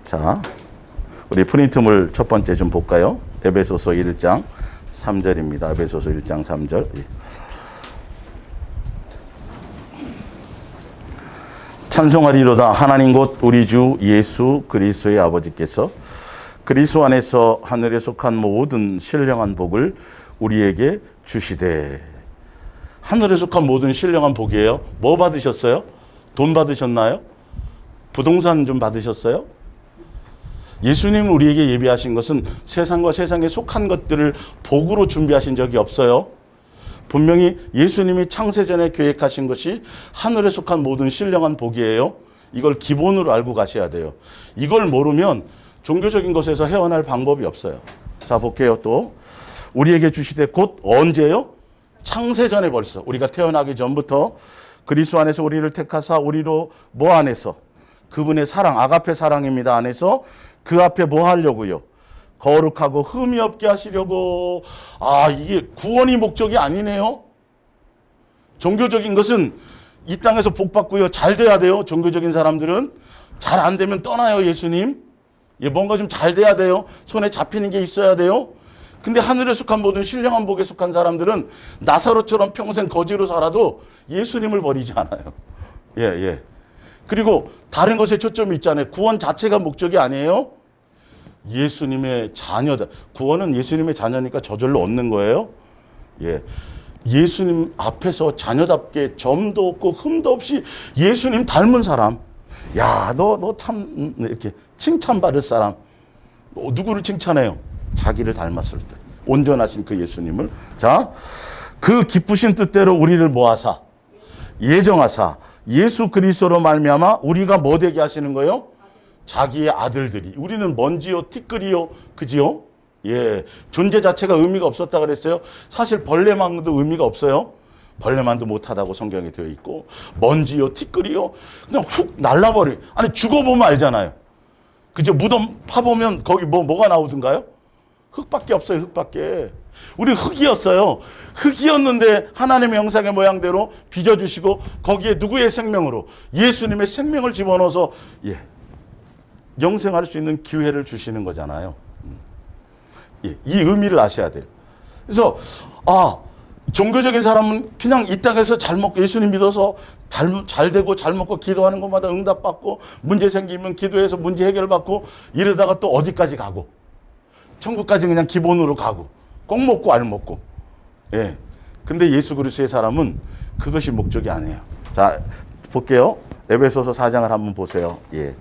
자, 우리 프린트물 첫 번째 좀 볼까요? 에베소서 1장 3절입니다. 에베소서 1장 3절. 찬송하리로다 하나님 곧 우리 주 예수 그리스도의 아버지께서 그리스도 안에서 하늘에 속한 모든 신령한 복을 우리에게 주시되. 하늘에 속한 모든 신령한 복이에요. 뭐 받으셨어요? 돈 받으셨나요? 부동산 좀 받으셨어요? 예수님은 우리에게 예비하신 것은 세상과 세상에 속한 것들을 복으로 준비하신 적이 없어요. 분명히 예수님이 창세전에 계획하신 것이 하늘에 속한 모든 신령한 복이에요. 이걸 기본으로 알고 가셔야 돼요. 이걸 모르면 종교적인 것에서 헤어날 방법이 없어요. 자, 볼게요. 또 우리에게 주시되 곧 언제요? 창세전에 벌써 우리가 태어나기 전부터 그리스도 안에서 우리를 택하사 우리로 뭐 안에서? 그분의 사랑, 아가페 사랑입니다. 안에서 그 앞에 뭐 하려고요? 거룩하고 흠이 없게 하시려고. 아, 이게 구원이 목적이 아니네요. 종교적인 것은 이 땅에서 복 받고요. 잘 돼야 돼요. 종교적인 사람들은 잘 안 되면 떠나요. 예수님. 뭔가 좀 잘 돼야 돼요. 손에 잡히는 게 있어야 돼요. 근데 하늘에 속한 모든 신령한 복에 속한 사람들은 나사로처럼 평생 거지로 살아도 예수님을 버리지 않아요. 예. 그리고 다른 것에 초점이 있잖아요. 구원 자체가 목적이 아니에요. 예수님의 자녀다. 구원은 예수님의 자녀니까 저절로 얻는 거예요. 예. 예수님 앞에서 자녀답게 점도 없고 흠도 없이 예수님 닮은 사람. 야, 너 참 이렇게 칭찬받을 사람. 누구를 칭찬해요? 자기를 닮았을 때. 온전하신 그 예수님을. 자, 그 기쁘신 뜻대로 우리를 모아사 예정하사 예수 그리스도로 말미암아 우리가 뭐 되게 하시는 거예요? 자기의 아들들이. 우리는 먼지요 티끌이요, 그지요? 예, 존재 자체가 의미가 없었다 그랬어요. 사실 벌레만도 의미가 없어요. 벌레만도 못하다고 성경에 되어 있고, 먼지요 티끌이요 그냥 훅 날라버려. 아니 죽어보면 알잖아요. 그죠? 무덤 파보면 거기 뭐가 나오던가요? 흙밖에 없어요. 흙밖에. 우리 흙이었어요. 흙이었는데 하나님의 형상의 모양대로 빚어주시고 거기에 누구의 생명으로? 예수님의 생명을 집어넣어서 영생할 수 있는 기회를 주시는 거잖아요. 이 의미를 아셔야 돼요. 그래서 종교적인 사람은 그냥 이 땅에서 잘 먹고 예수님 믿어서 잘 되고 잘 먹고 기도하는 것마다 응답받고 문제 생기면 기도해서 문제 해결받고 이러다가 또 어디까지 가고 천국까지 그냥 기본으로 가고 꼭 먹고 알 먹고. 예. 근데 예수 그리스도의 사람은 그것이 목적이 아니에요. 자, 볼게요. 에베소서 4장을 한번 보세요. 예.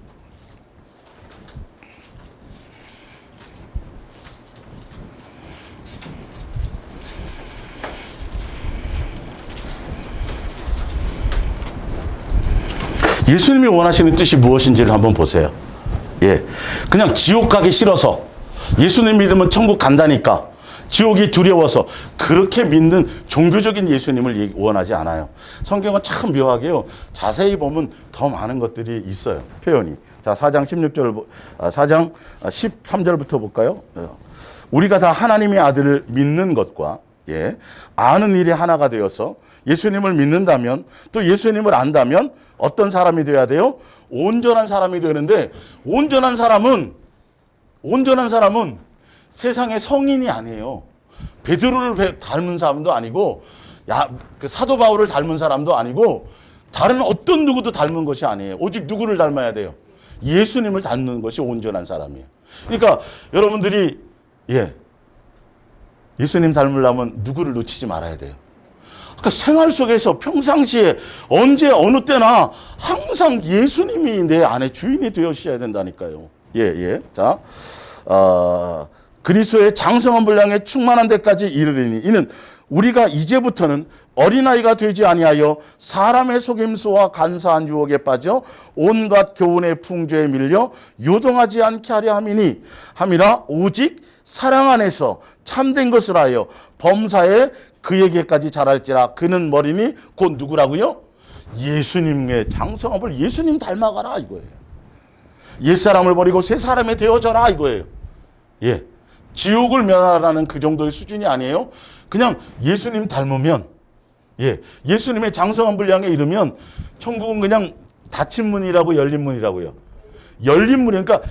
예수님이 원하시는 뜻이 무엇인지를 한번 보세요. 예. 그냥 지옥 가기 싫어서 예수님 믿으면 천국 간다니까 지옥이 두려워서 그렇게 믿는 종교적인 예수님을 원하지 않아요. 성경은 참 묘하게요. 자세히 보면 더 많은 것들이 있어요. 표현이. 자, 4장 13절부터 볼까요? 우리가 다 하나님의 아들을 믿는 것과 아는 일이 하나가 되어서 예수님을 믿는다면 또 예수님을 안다면 어떤 사람이 되어야 돼요? 온전한 사람이 되는데 온전한 사람은 세상의 성인이 아니에요. 베드로를 닮은 사람도 아니고 그 사도 바울을 닮은 사람도 아니고 다른 어떤 누구도 닮은 것이 아니에요. 오직 누구를 닮아야 돼요? 예수님을 닮는 것이 온전한 사람이에요. 그러니까 여러분들이 예수님 닮으려면 누구를 놓치지 말아야 돼요. 그러니까 생활 속에서 평상시에 언제 어느 때나 항상 예수님이 내 안에 주인이 되어주셔야 된다니까요. 자, 그리스도의 장성한 분량에 충만한 데까지 이르리니 이는 우리가 이제부터는 어린아이가 되지 아니하여 사람의 속임수와 간사한 유혹에 빠져 온갖 교훈의 풍조에 밀려 요동하지 않게 하려 함이라 오직 사랑 안에서 참된 것을 하여 범사에 그에게까지 자랄지라. 그는 머리니 곧 누구라고요? 예수님의 장성함을 예수님 닮아가라 이거예요. 옛사람을 버리고 새 사람이 되어져라 이거예요. 지옥을 면하라는 그 정도의 수준이 아니에요. 그냥 예수님 닮으면 예수님의 장성한 분량에 이르면 천국은 그냥 닫힌 문이라고 열린 문이라고요. 열린 문에, 그러니까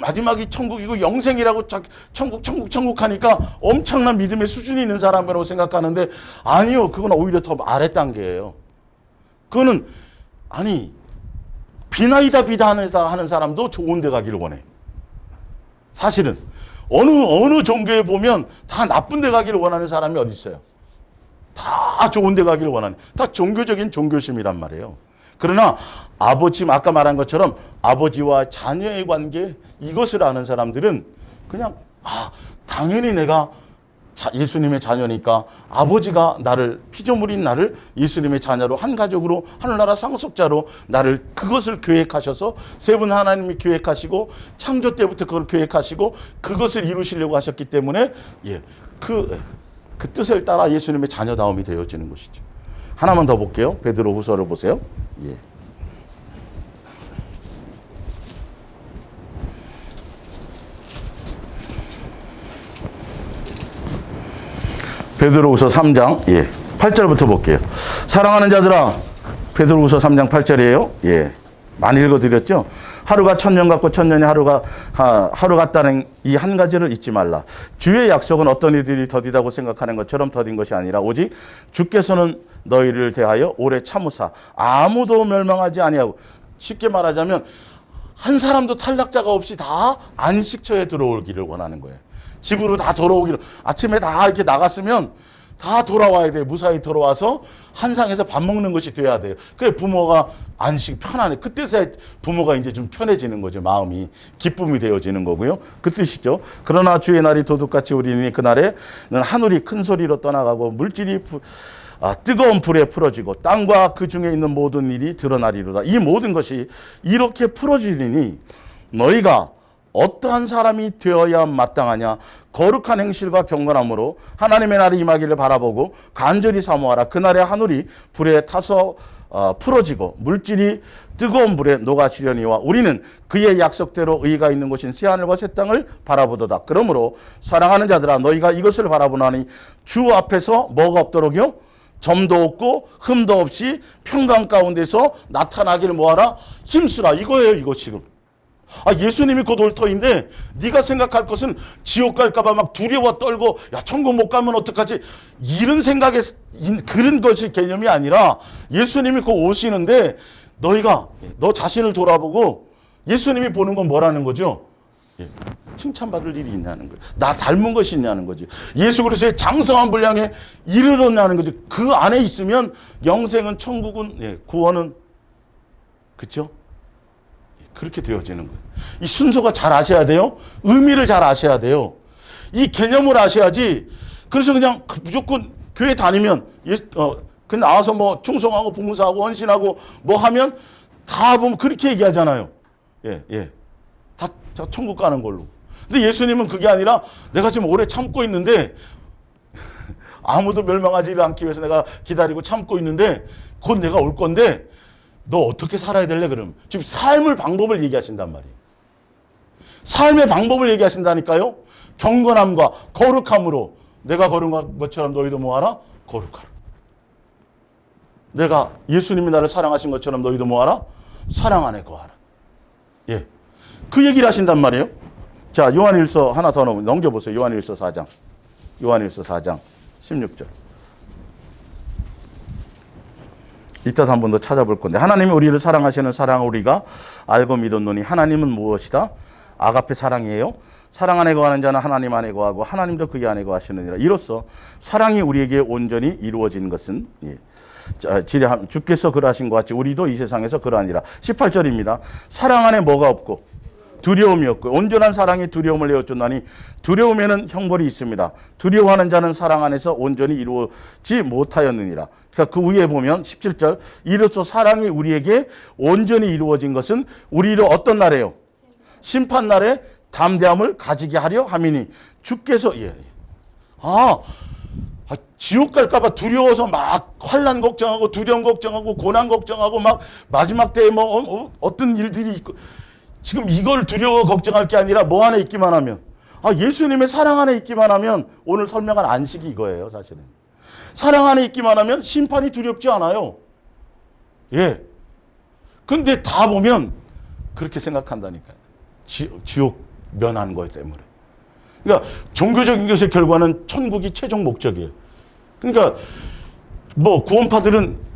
마지막이 천국이고 영생이라고 천국 하니까 엄청난 믿음의 수준이 있는 사람이라고 생각하는데 아니요. 그건 오히려 더 아래 단계예요. 그거는 비나이다 하는 사람도 좋은 데 가기를 원해. 사실은 어느 종교에 보면 다 나쁜 데 가기를 원하는 사람이 어디 있어요? 다 좋은 데 가기를 원하는, 다 종교적인 종교심이란 말이에요. 그러나 아까 말한 것처럼 아버지와 자녀의 관계, 이것을 아는 사람들은 그냥 당연히 내가 예수님의 자녀니까 아버지가 피조물인 나를 예수님의 자녀로, 한 가족으로, 하늘나라 상속자로 나를, 그것을 계획하셔서 세 분 하나님이 계획하시고 창조 때부터 그걸 계획하시고 그것을 이루시려고 하셨기 때문에 그 뜻을 따라 예수님의 자녀다움이 되어지는 것이죠. 하나만 더 볼게요. 베드로후서를 보세요. 예. 베드로후서 3장 8절부터 볼게요. 사랑하는 자들아, 베드로후서 3장 8절이에요. 예. 많이 읽어드렸죠? 하루가 천년 같고 천년이 하루 같다는 이 한 가지를 잊지 말라. 주의 약속은 어떤 이들이 더디다고 생각하는 것처럼 더딘 것이 아니라 오직 주께서는 너희를 대하여 오래 참으사 아무도 멸망하지 아니하고, 쉽게 말하자면 한 사람도 탈락자가 없이 다 안식처에 들어오기를 원하는 거예요. 집으로 다 돌아오기를, 아침에 다 이렇게 나갔으면 다 돌아와야 돼요. 무사히 돌아와서 한상에서 밥 먹는 것이 돼야 돼요. 그래 부모가 편안해. 그때서야 부모가 이제 좀 편해지는 거죠. 마음이 기쁨이 되어지는 거고요. 그 뜻이죠. 그러나 주의 날이 도둑같이 오리니 그날에는 하늘이 큰 소리로 떠나가고 물질이 뜨거운 불에 풀어지고 땅과 그 중에 있는 모든 일이 드러나리로다. 이 모든 것이 이렇게 풀어지리니 너희가 어떠한 사람이 되어야 마땅하냐? 거룩한 행실과 경건함으로 하나님의 날이 임하기를 바라보고 간절히 사모하라. 그날에 하늘이 불에 타서 풀어지고 물질이 뜨거운 불에 녹아지려니와 우리는 그의 약속대로 의가 있는 곳인 새하늘과 새 땅을 바라보도다. 그러므로 사랑하는 자들아, 너희가 이것을 바라보나니 주 앞에서 뭐가 없도록요? 점도 없고 흠도 없이 평강 가운데서 나타나기를 뭐하라? 힘쓰라. 이거예요. 이거 지금. 예수님이 곧 올 터인데 네가 생각할 것은 지옥 갈까봐 막 두려워 떨고 천국 못 가면 어떡하지, 이런 생각에 그런 것이 개념이 아니라 예수님이 곧 오시는데 너희가 너 자신을 돌아보고 예수님이 보는 건 뭐라는 거죠? 칭찬받을 일이 있냐는 거예요. 나 닮은 것이 있냐는 거지. 예수 그리스도의 장성한 분량에 이르렀냐는 거지. 그 안에 있으면 영생은, 천국은, 구원은, 그렇죠? 그렇게 되어지는 거예요. 이 순서가 잘 아셔야 돼요. 의미를 잘 아셔야 돼요. 이 개념을 아셔야지. 그래서 그냥 무조건 교회 다니면 그냥 나와서 뭐 충성하고 봉사하고 헌신하고 뭐 하면 다 보면 그렇게 얘기하잖아요. 다 천국 가는 걸로. 근데 예수님은 그게 아니라 내가 지금 오래 참고 있는데 아무도 멸망하지 않기 위해서 내가 기다리고 참고 있는데 곧 내가 올 건데 너 어떻게 살아야 될래? 그럼 지금 삶의 방법을 얘기하신단 말이에요. 삶의 방법을 얘기하신다니까요. 경건함과 거룩함으로 내가 거룩한 것처럼 너희도 뭐하라? 거룩하라. 내가 예수님이 나를 사랑하신 것처럼 너희도 뭐하라? 사랑 안에 거하라. 그 얘기를 하신단 말이에요. 자, 요한일서 하나 더 넘겨보세요. 요한일서 4장 16절. 이따 한 번 더 찾아볼 건데, 하나님이 우리를 사랑하시는 사랑을 우리가 알고 믿었노니 하나님은 무엇이다? 아가페 사랑이에요. 사랑 안에 거하는 자는 하나님 안에 거하고 하나님도 그의 안에 거하시느니라. 이로써 사랑이 우리에게 온전히 이루어진 것은 주께서 그러하신 것 같이 우리도 이 세상에서 그러하니라. 18절입니다. 사랑 안에 뭐가 없고 두려움이 없고 온전한 사랑이 두려움을 내어쫓나니 두려움에는 형벌이 있습니다. 두려워하는 자는 사랑 안에서 온전히 이루어지 못하였느니라. 그러니까 그 위에 보면 17절, 이로써 사랑이 우리에게 온전히 이루어진 것은 우리로 어떤 날에요? 심판날에 담대함을 가지게 하려 함이니 주께서 지옥 갈까봐 두려워서 막 환난 걱정하고 두려움 걱정하고 고난 걱정하고 막 마지막 때에 어떤 일들이 있고, 지금 이걸 두려워 걱정할 게 아니라 뭐 안에 있기만 하면, 예수님의 사랑 안에 있기만 하면, 오늘 설명한 안식이 이거예요. 사실은 사랑 안에 있기만 하면 심판이 두렵지 않아요. 근데 다 보면 그렇게 생각한다니까요. 지옥 면한 것 때문에. 그러니까 종교적인 것의 결과는 천국이 최종 목적이에요. 그러니까 뭐 구원파들은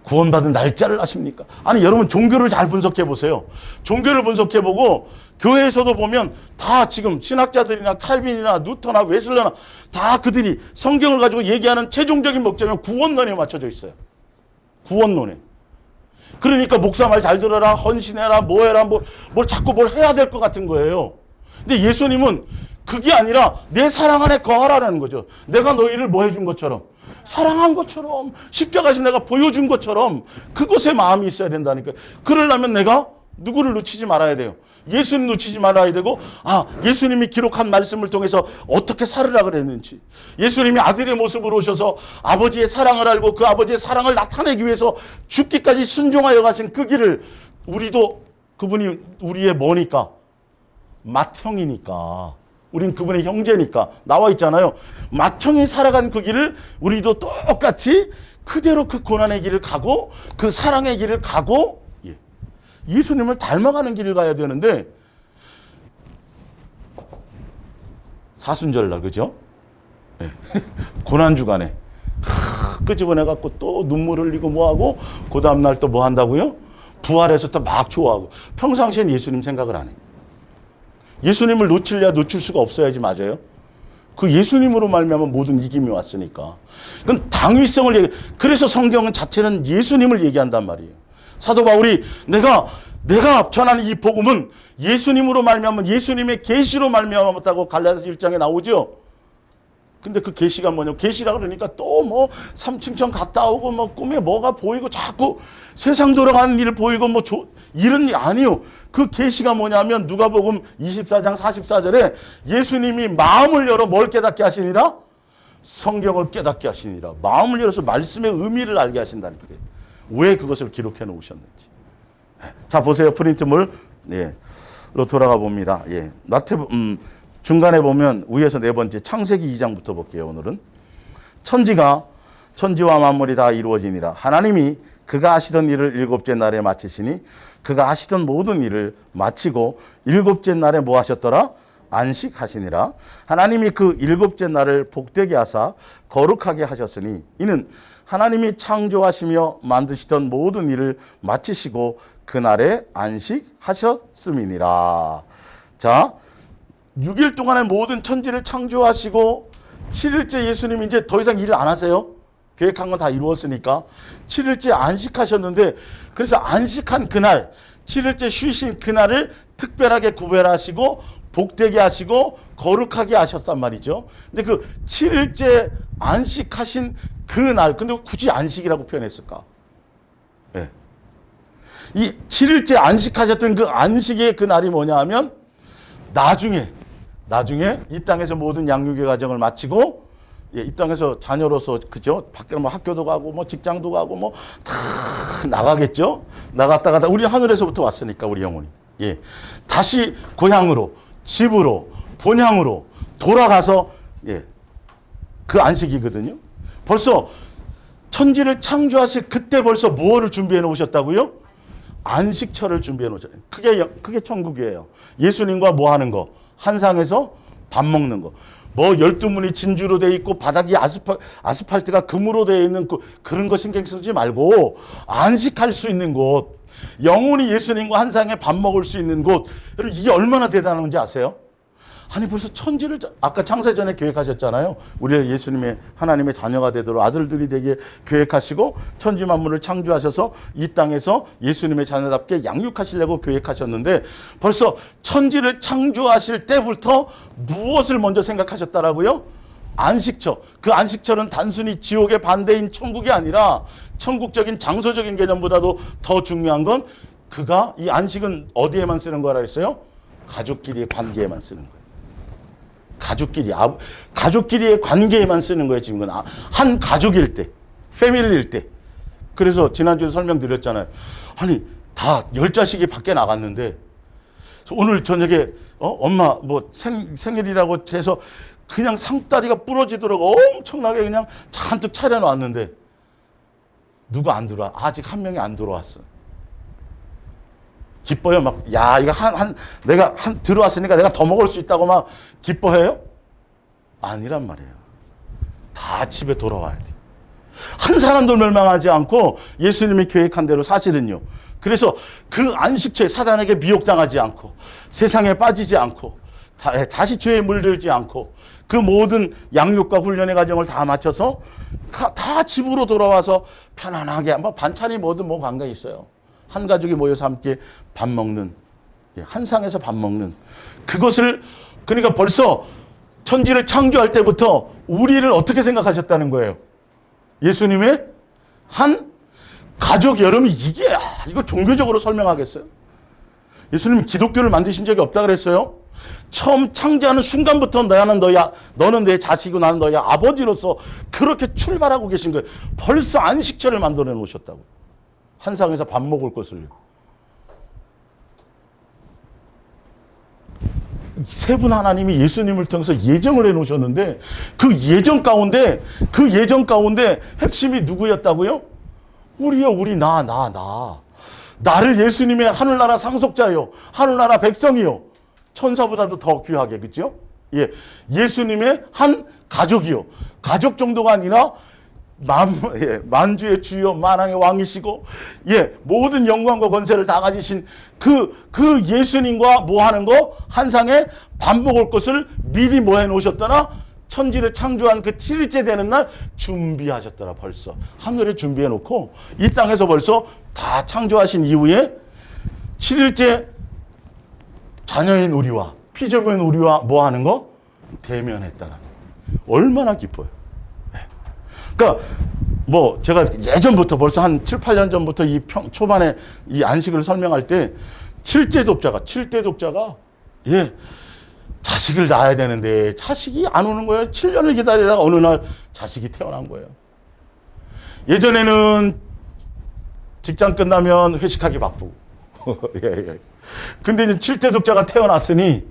구원받은 날짜를 아십니까? 아니 여러분 종교를 잘 분석해 보세요. 종교를 분석해 보고 교회에서도 보면 다 지금 신학자들이나 칼빈이나 누터나 웨슬러나 다 그들이 성경을 가지고 얘기하는 최종적인 목적은 구원론에 맞춰져 있어요. 구원론에. 그러니까 목사 말 잘 들어라, 헌신해라, 뭐 해라, 뭘 자꾸 뭘 해야 될 것 같은 거예요. 근데 예수님은 그게 아니라 내 사랑 안에 거하라는 거죠. 내가 너희를 뭐 해준 것처럼, 사랑한 것처럼, 십자가에서 내가 보여준 것처럼 그곳에 마음이 있어야 된다니까요. 그러려면 내가 누구를 놓치지 말아야 돼요. 예수님 놓치지 말아야 되고, 예수님이 기록한 말씀을 통해서 어떻게 살으라 그랬는지, 예수님이 아들의 모습으로 오셔서 아버지의 사랑을 알고 그 아버지의 사랑을 나타내기 위해서 죽기까지 순종하여 가신 그 길을 우리도, 그분이 우리의 뭐니까? 맏형이니까, 우린 그분의 형제니까 나와 있잖아요. 맏형이 살아간 그 길을 우리도 똑같이 그대로 그 고난의 길을 가고 그 사랑의 길을 가고 예수님을 닮아가는 길을 가야 되는데, 사순절날 그죠? 네. 고난주간에 끄집어내갖고 또 눈물 흘리고 뭐하고 그 다음날 또 뭐 한다고요? 부활해서 또 막 좋아하고. 평상시엔 예수님 생각을 안 해요. 예수님을 놓칠 수가 없어야지. 맞아요. 그 예수님으로 말미암아 모든 이김이 왔으니까. 그건 당위성을 얘기. 그래서 성경은 자체는 예수님을 얘기한단 말이에요. 사도 바울이 내가 전하는 이 복음은 예수님으로 말미암아 예수님의 계시로 말미암았다고 갈라디아서 1장에 나오죠. 근데 그 계시가 뭐냐면, 계시라 그러니까 또 뭐 3층천 갔다 오고 뭐 꿈에 뭐가 보이고 자꾸 세상 돌아가는 일 보이고 뭐 이런 일 아니요. 그 계시가 뭐냐면 누가복음 24장 44절에 예수님이 마음을 열어 뭘 깨닫게 하시니라? 성경을 깨닫게 하시니라. 마음을 열어서 말씀의 의미를 알게 하신다는 거예요. 왜 그것을 기록해 놓으셨는지. 자, 보세요. 프린트물로 돌아가 봅니다. 중간에 보면 위에서 네 번째 창세기 2장부터 볼게요. 오늘은 천지와 만물이 다 이루어지니라. 하나님이 그가 하시던 일을 일곱째 날에 마치시니 그가 하시던 모든 일을 마치고 일곱째 날에 뭐 하셨더라? 안식하시니라. 하나님이 그 일곱째 날을 복되게 하사 거룩하게 하셨으니 이는 하나님이 창조하시며 만드시던 모든 일을 마치시고 그날에 안식하셨음이니라. 자, 6일 동안의 모든 천지를 창조하시고 7일째 예수님이 이제 더 이상 일을 안 하세요. 계획한 건 다 이루었으니까 7일째 안식하셨는데, 그래서 안식한 그날, 7일째 쉬신 그날을 특별하게 구별하시고 복되게 하시고 거룩하게 하셨단 말이죠. 근데 그 7일째 안식하신 그날, 근데 굳이 안식이라고 표현했을까? 네. 이 7일째 안식하셨던 그 안식의 그 날이 뭐냐 하면 나중에 이 땅에서 모든 양육의 과정을 마치고 이 땅에서 자녀로서 그죠? 밖에 뭐 학교도 가고 뭐 직장도 가고 뭐 다 나가겠죠? 나갔다가 우리 하늘에서부터 왔으니까 우리 영혼이. 다시 고향으로, 집으로, 본향으로 돌아가서 그 안식이거든요. 벌써 천지를 창조하실 그때 벌써 무엇을 준비해 놓으셨다고요? 안식처를 준비해 놓으셨어요. 그게 천국이에요. 예수님과 뭐 하는 거? 한상에서 밥 먹는 거. 뭐 12문이 진주로 돼 있고 바닥이 아스팔트가 금으로 되어 있는 그런 거 신경 쓰지 말고 안식할 수 있는 곳. 영혼이 예수님과 한상에 밥 먹을 수 있는 곳. 여러분 이게 얼마나 대단한지 아세요? 아니 벌써 천지를 아까 창세전에 계획하셨잖아요. 우리가 예수님의 하나님의 자녀가 되도록 아들들이 되게 계획하시고 천지 만물을 창조하셔서 이 땅에서 예수님의 자녀답게 양육하시려고 계획하셨는데 벌써 천지를 창조하실 때부터 무엇을 먼저 생각하셨다라고요? 안식처. 그 안식처는 단순히 지옥의 반대인 천국이 아니라 천국적인 장소적인 개념보다도 더 중요한 건 그가 이 안식은 어디에만 쓰는 거라 했어요? 가족끼리의 관계에만 쓰는 거예요. 가족끼리의 관계에만 쓰는 거예요. 지금은 한 가족일 때, 패밀리일 때. 그래서 지난주에 설명드렸잖아요. 아니 다 10자식이 밖에 나갔는데 오늘 저녁에 엄마 뭐 생일이라고 해서 그냥 상다리가 부러지도록 엄청나게 그냥 잔뜩 차려놨는데 누가 안 들어와? 아직 한 명이 안 들어왔어. 기뻐요? 막, 야, 이거 내가 들어왔으니까 내가 더 먹을 수 있다고 막 기뻐해요? 아니란 말이에요. 다 집에 돌아와야 돼요. 한 사람도 멸망하지 않고 예수님이 계획한 대로 사실은요. 그래서 그 안식처에 사단에게 미혹당하지 않고 세상에 빠지지 않고 다시 죄에 물들지 않고 그 모든 양육과 훈련의 과정을 다 마쳐서 다 집으로 돌아와서 편안하게 뭐 반찬이 뭐든 뭐 관계 있어요. 한 가족이 모여서 함께 밥 먹는, 한 상에서 밥 먹는 그것을, 그러니까 벌써 천지를 창조할 때부터 우리를 어떻게 생각하셨다는 거예요. 예수님의 한 가족, 여러분 이게 이거 종교적으로 설명하겠어요? 예수님 기독교를 만드신 적이 없다 그랬어요? 처음 창조하는 순간부터 너는 내 자식이고 나는 너의 아버지로서 그렇게 출발하고 계신 거예요. 벌써 안식처를 만들어 놓으셨다고. 한 상에서 밥 먹을 것을요. 세 분 하나님이 예수님을 통해서 예정을 해놓으셨는데 그 예정 가운데 핵심이 누구였다고요? 우리요, 우리 나. 나를 예수님의 하늘나라 상속자요, 하늘나라 백성이요, 천사보다도 더 귀하게, 그죠? 예, 예수님의 한 가족이요. 가족 정도가 아니라 만주의 주여 만왕의 왕이시고, 모든 영광과 권세를 다 가지신 그 예수님과 뭐 하는 거? 한 상에 밥 먹을 것을 미리 뭐 해 놓으셨더라? 천지를 창조한 그 7일째 되는 날 준비하셨더라. 벌써 하늘에 준비해 놓고 이 땅에서 벌써 다 창조하신 이후에 7일째 자녀인 우리와 피조물인 우리와 뭐 하는 거? 대면했다는 거. 얼마나 기뻐요. 그러니까 뭐 제가 예전부터 벌써 한 7, 8년 전부터 이 초반에 이 안식을 설명할 때 7대 독자가 자식을 낳아야 되는데 자식이 안 오는 거예요. 7년을 기다리다가 어느 날 자식이 태어난 거예요. 예전에는 직장 끝나면 회식하기 바쁘고 근데 이제 7대 독자가 태어났으니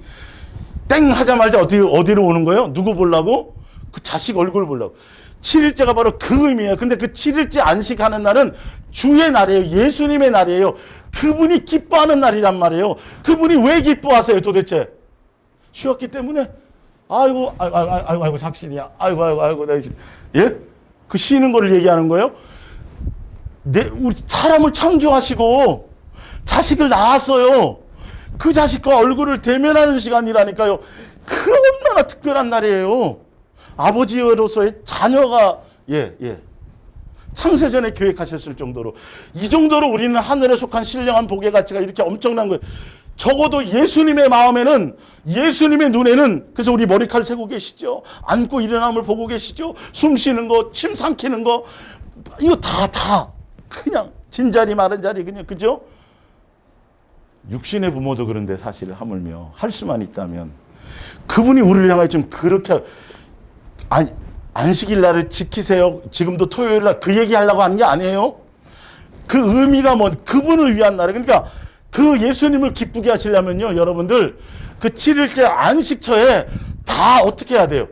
땡 하자마자 어디로 오는 거예요? 누구 보려고? 그 자식 얼굴 보려고. 7일째가 바로 그 의미예요. 근데 그 7일째 안식하는 날은 주의 날이에요. 예수님의 날이에요. 그분이 기뻐하는 날이란 말이에요. 그분이 왜 기뻐하세요 도대체? 쉬었기 때문에? 아이고 작신이야. 아이고 예? 그 쉬는 거를 얘기하는 거예요? 우리 사람을 창조하시고 자식을 낳았어요. 그 자식과 얼굴을 대면하는 시간이라니까요. 그 얼마나 특별한 날이에요. 아버지로서의 자녀가 창세전에 계획하셨을 정도로, 이 정도로 우리는 하늘에 속한 신령한 복의 가치가 이렇게 엄청난 거예요. 적어도 예수님의 마음에는, 예수님의 눈에는, 그래서 우리 머리칼 세고 계시죠? 앉고 일어남을 보고 계시죠? 숨 쉬는 거, 침 삼키는 거, 이거 다 그냥 진자리 마른 자리 그냥, 그죠? 육신의 부모도 그런데 사실 하물며 할 수만 있다면 그분이 우리를 향하여 좀 그렇게 안식일 날을 지키세요. 지금도 토요일 날 그 얘기 하려고 하는 게 아니에요. 그 의미가 그분을 위한 날이에요. 그러니까 그 예수님을 기쁘게 하시려면요, 여러분들 그 7일째 안식처에 다 어떻게 해야 돼요?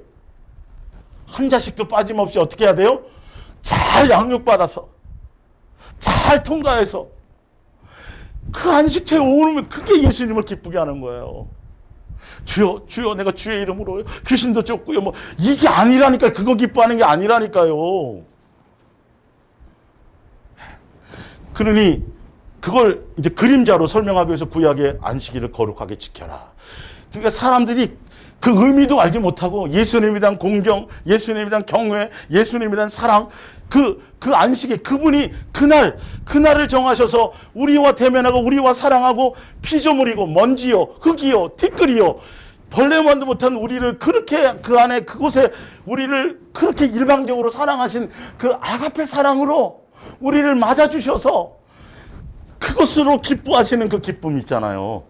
한 자식도 빠짐없이 어떻게 해야 돼요? 잘 양육받아서 잘 통과해서 그 안식처에 오면 그게 예수님을 기쁘게 하는 거예요. 주여 내가 주의 이름으로 귀신도 쫓고요. 뭐 이게 아니라니까요. 그거 기뻐하는 게 아니라니까요. 그러니 그걸 이제 그림자로 설명하기 위해서 구약의 안식일을 거룩하게 지켜라. 그러니까 사람들이 그 의미도 알지 못하고 예수님에 대한 공경, 예수님에 대한 경외, 예수님에 대한 사랑, 그 안식에 그분이 그날을 정하셔서 우리와 대면하고 우리와 사랑하고 피조물이고 먼지요, 흙이요, 티끌이요, 벌레만도 못한 우리를 그렇게 그 안에 그곳에 우리를 그렇게 일방적으로 사랑하신 그 아가페 사랑으로 우리를 맞아주셔서 그것으로 기뻐하시는 그 기쁨 있잖아요.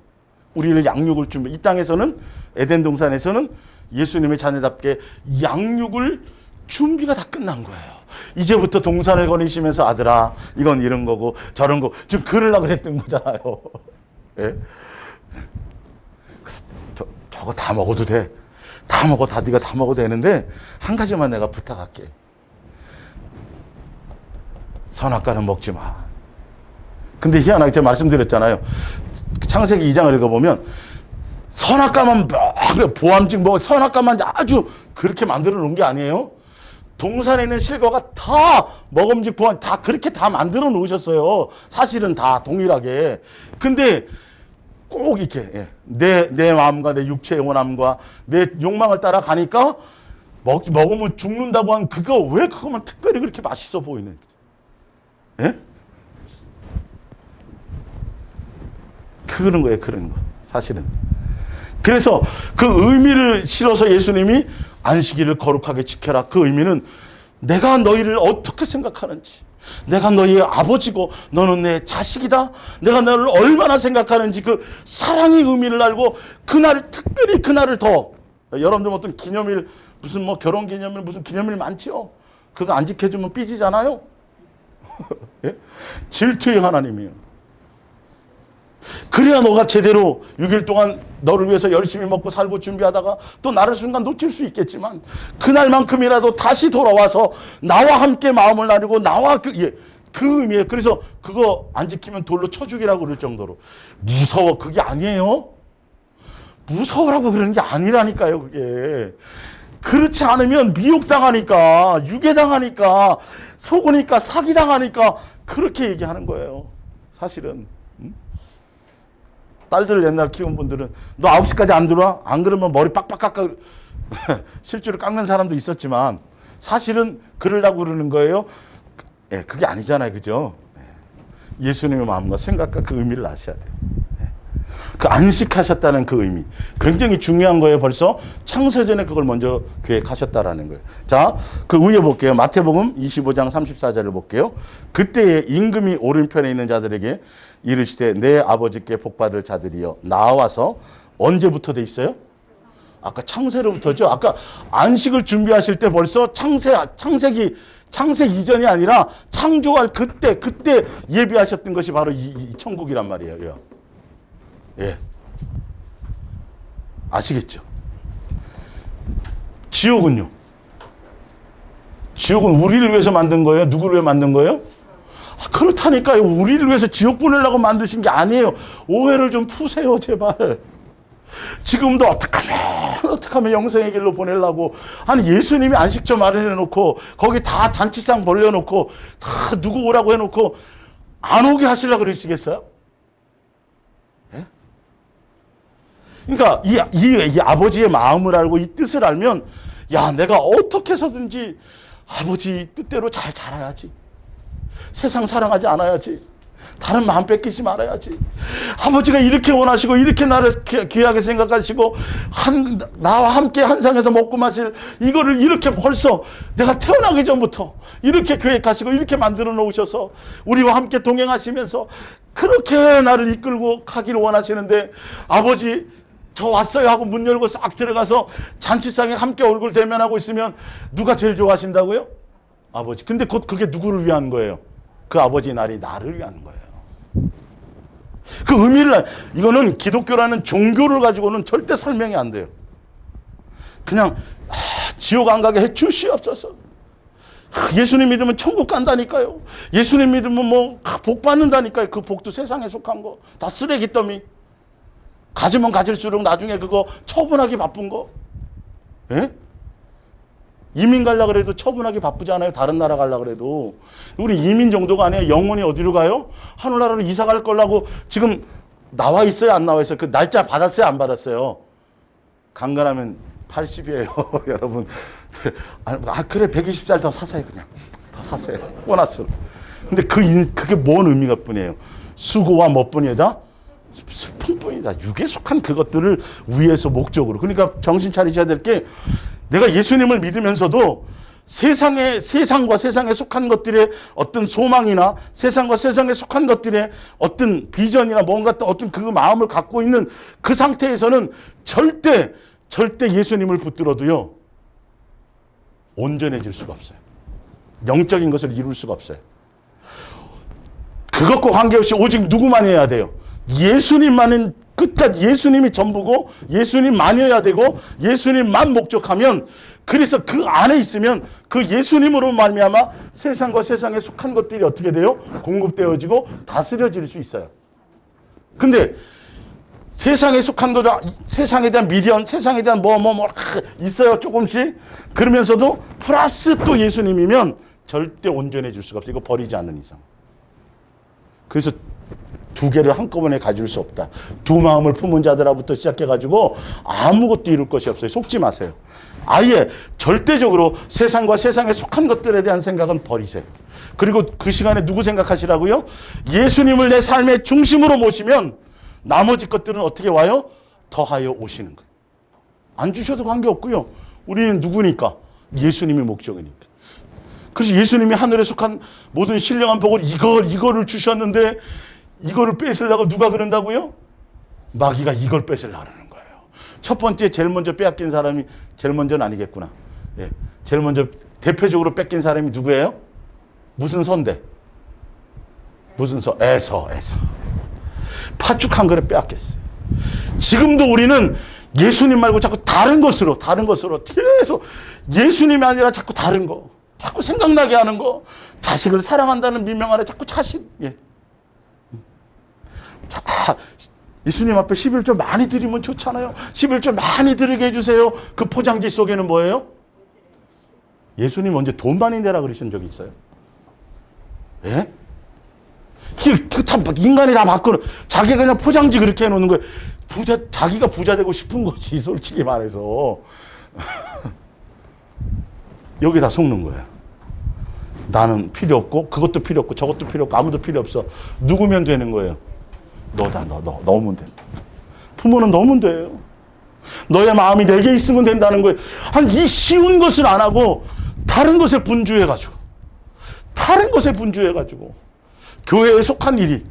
우리를 양육을 준비, 이 땅에서는 에덴 동산에서는 예수님의 자녀답게 양육을 준비가 다 끝난 거예요. 이제부터 동산을 거니시면서 아들아 이건 이런 거고 저런 거 좀 그러려고 그랬던 거잖아요. 예? 저거 다 먹어도 돼. 다 먹어. 네가 다 먹어도 되는데 한 가지만 내가 부탁할게. 선악과는 먹지 마. 근데 희한하게 제가 말씀드렸잖아요. 창세기 2장을 읽어보면 선악과만 보암직 뭐 선악과만 아주 그렇게 만들어 놓은 게 아니에요. 동산에 있는 실과가 다 먹음직 보암 다 그렇게 다 만들어 놓으셨어요. 사실은 다 동일하게. 근데 꼭 이렇게 내 마음과 내 육체의 원함과 내 욕망을 따라가니까 먹으면 죽는다고 한 그거 왜 그거만 특별히 그렇게 맛있어 보이는 거죠? 예? 그런 거예요, 그런 거. 사실은. 그래서 그 의미를 실어서 예수님이 안식일을 거룩하게 지켜라. 그 의미는 내가 너희를 어떻게 생각하는지, 내가 너희의 아버지고 너는 내 자식이다. 내가 너를 얼마나 생각하는지 그 사랑의 의미를 알고 그날을 특별히 그날을 더 여러분들 어떤 기념일 무슨 뭐 결혼 기념일 무슨 기념일 많죠. 그거 안 지켜주면 삐지잖아요. 예? 질투의 하나님이에요. 그래야 너가 제대로 6일 동안 너를 위해서 열심히 먹고 살고 준비하다가 또 나를 순간 놓칠 수 있겠지만 그날만큼이라도 다시 돌아와서 나와 함께 마음을 나누고 나와 그 의미에 그래서 그거 안 지키면 돌로 쳐 죽이라고 그럴 정도로 무서워. 그게 아니에요. 무서우라고 그러는 게 아니라니까요. 그게. 그렇지 않으면 미혹당하니까 유괴당하니까 속으니까 사기당하니까 그렇게 얘기하는 거예요. 사실은. 딸들 옛날 키운 분들은 너 9시까지 안 들어와? 안 그러면 머리 빡빡 깎아 실제로 깎는 사람도 있었지만 사실은 그러려고 그러는 거예요. 예, 그게 아니잖아요. 그죠? 예수님의 마음과 생각과 그 의미를 아셔야 돼요. 그 안식하셨다는 그 의미 굉장히 중요한 거예요. 벌써 창세전에 그걸 먼저 계획하셨다라는 거예요. 자, 그 위에 볼게요. 마태복음 25장 34절을 볼게요. 그때에 임금이 오른편에 있는 자들에게 이르시되 내 아버지께 복받을 자들이여 나와서 언제부터 돼 있어요? 아까 창세로부터죠. 아까 안식을 준비하실 때 벌써 창세기 이전이 아니라 창조할 그때 예비하셨던 것이 바로 이 천국이란 말이에요. 예. 아시겠죠? 지옥은요? 지옥은 우리를 위해서 만든 거예요? 누구를 위해 만든 거예요? 그렇다니까요. 우리를 위해서 지옥 보내려고 만드신 게 아니에요. 오해를 좀 푸세요, 제발. 지금도 어떻게 하면 영생의 길로 보내려고. 아니, 예수님이 안식처 마련해놓고, 거기 다 잔치상 벌려놓고, 다 누구 오라고 해놓고, 안 오게 하시려고 그러시겠어요? 예? 그러니까, 이 아버지의 마음을 알고 이 뜻을 알면, 야, 내가 어떻게 해서든지 아버지 뜻대로 잘 자라야지. 세상 사랑하지 않아야지. 다른 마음 뺏기지 말아야지. 아버지가 이렇게 원하시고 이렇게 나를 귀하게 생각하시고 나와 함께 한 상에서 먹고 마실 이거를 이렇게 벌써 내가 태어나기 전부터 이렇게 계획하시고 이렇게 만들어 놓으셔서 우리와 함께 동행하시면서 그렇게 나를 이끌고 가기를 원하시는데 아버지 저 왔어요 하고 문 열고 싹 들어가서 잔치상에 함께 얼굴 대면하고 있으면 누가 제일 좋아하신다고요? 아버지. 근데 곧 그게 누구를 위한 거예요? 그 아버지 날이 나를 위한 거예요. 그 의미를, 이거는 기독교라는 종교를 가지고는 절대 설명이 안 돼요. 그냥, 지옥 안 가게 해 주시옵소서. 예수님 믿으면 천국 간다니까요. 예수님 믿으면 뭐, 복 받는다니까요. 그 복도 세상에 속한 거. 다 쓰레기 더미. 가지면 가질수록 나중에 그거 처분하기 바쁜 거. 예? 이민 가려고 그래도 처분하기 바쁘잖아요. 다른 나라 가려고 그래도. 우리 이민 정도가 아니에요. 영원히 어디로 가요? 하늘나라로 이사 갈 거라고 지금 나와 있어요? 안 나와 있어요? 그 날짜 받았어요? 안 받았어요? 강간하면 80이에요. 여러분. 그래 120살 더 사세요. 그냥. 더 사세요. 보너스로. 근데 그게 뭔 의미가 뿐이에요? 수고와 뭐 뿐이다? 슬픔뿐이다. 육에 속한 그것들을 위해서 목적으로. 그러니까 정신 차리셔야 될 게 내가 예수님을 믿으면서도 세상과 세상에 속한 것들의 어떤 소망이나 세상과 세상에 속한 것들의 어떤 비전이나 뭔가 어떤 그 마음을 갖고 있는 그 상태에서는 절대 예수님을 붙들어도요 온전해질 수가 없어요. 영적인 것을 이룰 수가 없어요. 그것과 관계없이 오직 누구만 해야 돼요? 예수님만은 끝까지 예수님이 전부고 예수님만이어야 되고 예수님만 목적하면 그래서 그 안에 있으면 그 예수님으로 말미암아 세상과 세상에 속한 것들이 어떻게 돼요? 공급되어지고 다스려질 수 있어요. 근데 세상에 속한 거다, 세상에 대한 미련, 세상에 대한 있어요, 조금씩. 그러면서도 플러스 또 예수님이면 절대 온전해질 수가 없어요. 이거 버리지 않는 이상. 그래서 두 개를 한꺼번에 가질 수 없다. 두 마음을 품은 자들아부터 시작해가지고 아무것도 이룰 것이 없어요. 속지 마세요. 아예 절대적으로 세상과 세상에 속한 것들에 대한 생각은 버리세요. 그리고 그 시간에 누구 생각하시라고요? 예수님을 내 삶의 중심으로 모시면 나머지 것들은 어떻게 와요? 더하여 오시는 거예요. 안 주셔도 관계없고요. 우리는 누구니까? 예수님이 목적이니까. 그래서 예수님이 하늘에 속한 모든 신령한 복을 이거를 주셨는데 이거를 뺏으려고 누가 그런다고요? 마귀가 이걸 뺏으려고 하는 거예요. 첫 번째 제일 먼저 빼앗긴 사람이 제일 먼저는 아니겠구나. 예. 제일 먼저 대표적으로 뺏긴 사람이 누구예요? 무슨 선대? 무슨 서? 에서. 파죽한 거를 빼앗겼어요. 지금도 우리는 예수님 말고 자꾸 다른 것으로 계속 예수님이 아니라 자꾸 다른 거, 자꾸 생각나게 하는 거, 자식을 사랑한다는 민명 아래 자꾸 자식. 예. 예수님 앞에 11조 많이 드리면 좋잖아요. 11조 많이 드리게 해주세요. 그 포장지 속에는 뭐예요? 예수님 언제 돈 많이 내라 그러신 적이 있어요? 예? 인간이 다 바꾸는, 자기가 그냥 포장지 그렇게 해놓는 거예요. 자기가 부자 되고 싶은 거지, 솔직히 말해서. 여기다 속는 거예요. 나는 필요 없고, 그것도 필요 없고, 저것도 필요 없고, 아무도 필요 없어. 누구면 되는 거예요? 너다, 너. 넣으면 된다. 부모는 넣으면 돼요. 너의 마음이 내게 있으면 된다는 거예요. 이 쉬운 것을 안 하고, 다른 것에 분주해가지고. 교회에 속한 일이,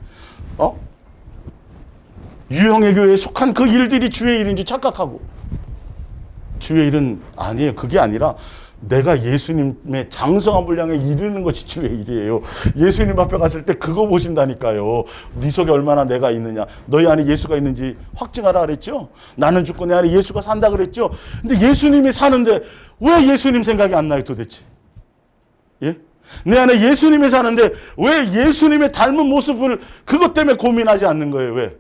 유형의 교회에 속한 그 일들이 주의 일인지 착각하고, 주의 일은 아니에요. 그게 아니라 내가 예수님의 장성한 분량에 이르는 것이 주의 일이에요. 예수님 앞에 갔을 때 그거 보신다니까요. 네 속에 얼마나 내가 있느냐, 너희 안에 예수가 있는지 확증하라 그랬죠. 나는 죽고 내 안에 예수가 산다 그랬죠. 근데 예수님이 사는데 왜 예수님 생각이 안 나요 도대체? 예? 내 안에 예수님이 사는데 왜 예수님의 닮은 모습을 그것 때문에 고민하지 않는 거예요? 왜?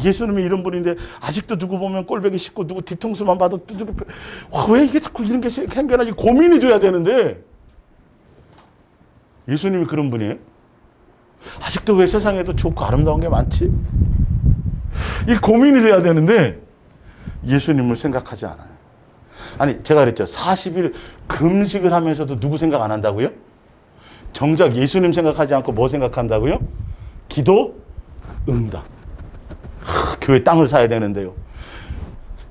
예수님이 이런 분인데 아직도 누구 보면 꼴배기 싫고 누구 뒤통수만 봐도 왜 이게 자꾸 이런 게 생겨나지? 고민이 돼야 되는데 예수님이 그런 분이에요? 아직도 왜 세상에도 좋고 아름다운 게 많지? 이 고민이 돼야 되는데 예수님을 생각하지 않아요. 아니 제가 그랬죠. 40일 금식을 하면서도 누구 생각 안 한다고요? 정작 예수님 생각하지 않고 뭐 생각한다고요? 기도, 응답. 교회 땅을 사야 되는데요.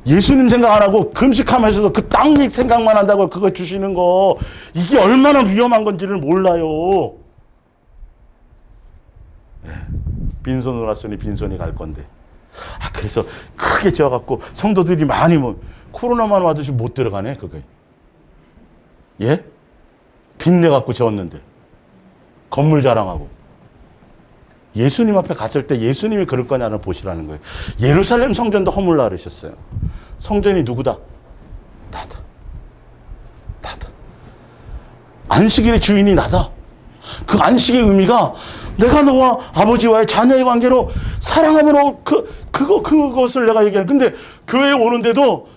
예수님 생각 안 하고 금식하면서도 그 땅 생각만 한다고 그거 주시는 거, 이게 얼마나 위험한 건지를 몰라요. 네. 빈손으로 왔으니 빈손이 갈 건데. 그래서 크게 지어갖고 성도들이 많이 코로나만 와도 지금 못 들어가네 그게. 예? 빚내갖고 지었는데 건물 자랑하고. 예수님 앞에 갔을 때 예수님이 그럴 거냐를 보시라는 거예요. 예루살렘 성전도 허물라 그러셨어요. 성전이 누구다? 나다. 안식일의 주인이 나다. 그 안식의 의미가 내가 너와 아버지와의 자녀의 관계로 사랑함으로 그것을 내가 얘기해. 근데 교회에 오는데도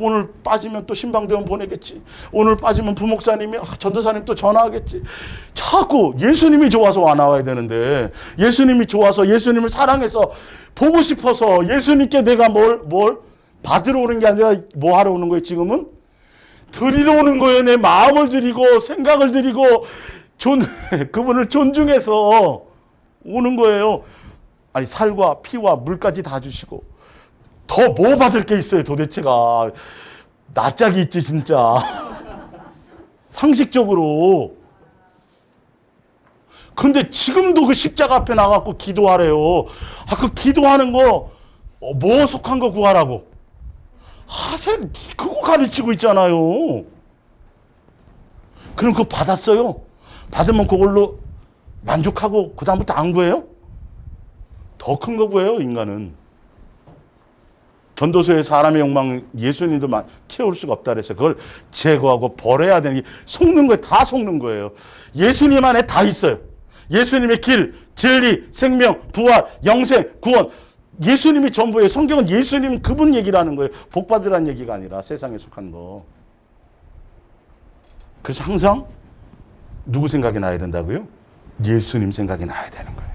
오늘 빠지면 또 신방대원 보내겠지. 오늘 빠지면 부목사님이 전도사님 또 전화하겠지. 자꾸 예수님이 좋아서 와 나와야 되는데, 예수님이 좋아서 예수님을 사랑해서 보고 싶어서 예수님께 내가 뭘 받으러 오는 게 아니라 뭐 하러 오는 거예요? 지금은 드리러 오는 거예요. 내 마음을 드리고 생각을 드리고 그분을 존중해서 오는 거예요. 아니 살과 피와 물까지 다 주시고 더 뭐 받을 게 있어요 도대체가. 낯짝이 있지 진짜. 상식적으로. 근데 지금도 그 십자가 앞에 나가고 기도하래요. 그 기도하는 거 뭐 속한 거 구하라고. 그거 가르치고 있잖아요. 그럼 그거 받았어요. 받으면 그걸로 만족하고 그 다음부터 안 구해요? 더 큰 거 구해요 인간은. 전도서의 사람의 욕망 예수님도 채울 수가 없다 그래서 그걸 제거하고 버려야 되는 게, 속는 거예요. 다 속는 거예요. 예수님 안에 다 있어요. 예수님의 길, 진리, 생명, 부활, 영생, 구원 예수님이 전부예요. 성경은 예수님 그분 얘기를 하는 거예요. 복 받으라는 얘기가 아니라 세상에 속한 거. 그래서 항상 누구 생각이 나야 된다고요? 예수님 생각이 나야 되는 거예요.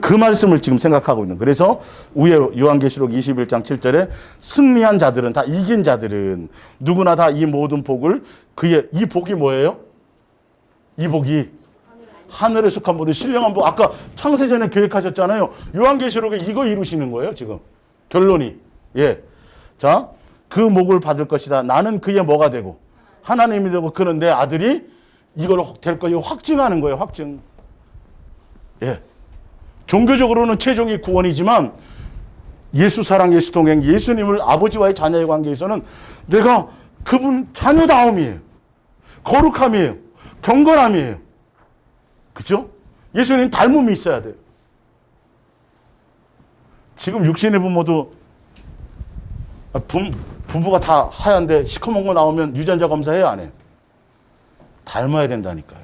그 말씀을 지금 생각하고 있는. 그래서 위에 요한계시록 21장 7절에 승리한 자들은, 다 이긴 자들은 누구나 다 이 모든 복을 이 복이 뭐예요? 이 복이 하늘에 속한 모든 신령한 복. 아까 창세전에 계획하셨잖아요. 요한계시록에 이거 이루시는 거예요, 지금. 결론이. 예. 자, 그 복을 받을 것이다. 나는 그의 뭐가 되고 하나님이 되고 그는 내 아들이 이걸 될 거예요. 확증하는 거예요, 확증. 예. 종교적으로는 최종이 구원이지만 예수 사랑, 예수 동행, 예수님을 아버지와의 자녀의 관계에서는 내가 그분 자녀다움이에요. 거룩함이에요. 경건함이에요. 그죠? 예수님 닮음이 있어야 돼요. 지금 육신의 부모도 부부가 다 하얀데 시커먼 거 나오면 유전자 검사해요, 안 해요? 닮아야 된다니까요.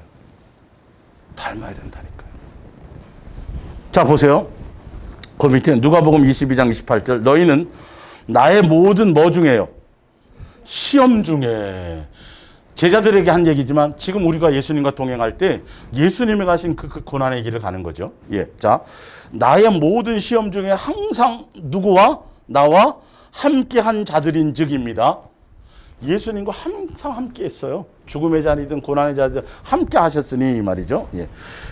닮아야 된다니까요. 자, 보세요. 그 밑에 누가복음 22장 28절. 너희는 나의 모든 뭐 중에요? 시험 중에. 제자들에게 한 얘기지만 지금 우리가 예수님과 동행할 때 예수님이 가신 그 고난의 길을 가는 거죠. 예. 자, 나의 모든 시험 중에 항상 누구와? 나와 함께 한 자들인 즉입니다. 예수님과 항상 함께 했어요. 죽음의 자리든 고난의 자리든 함께 하셨으니 말이죠. 예.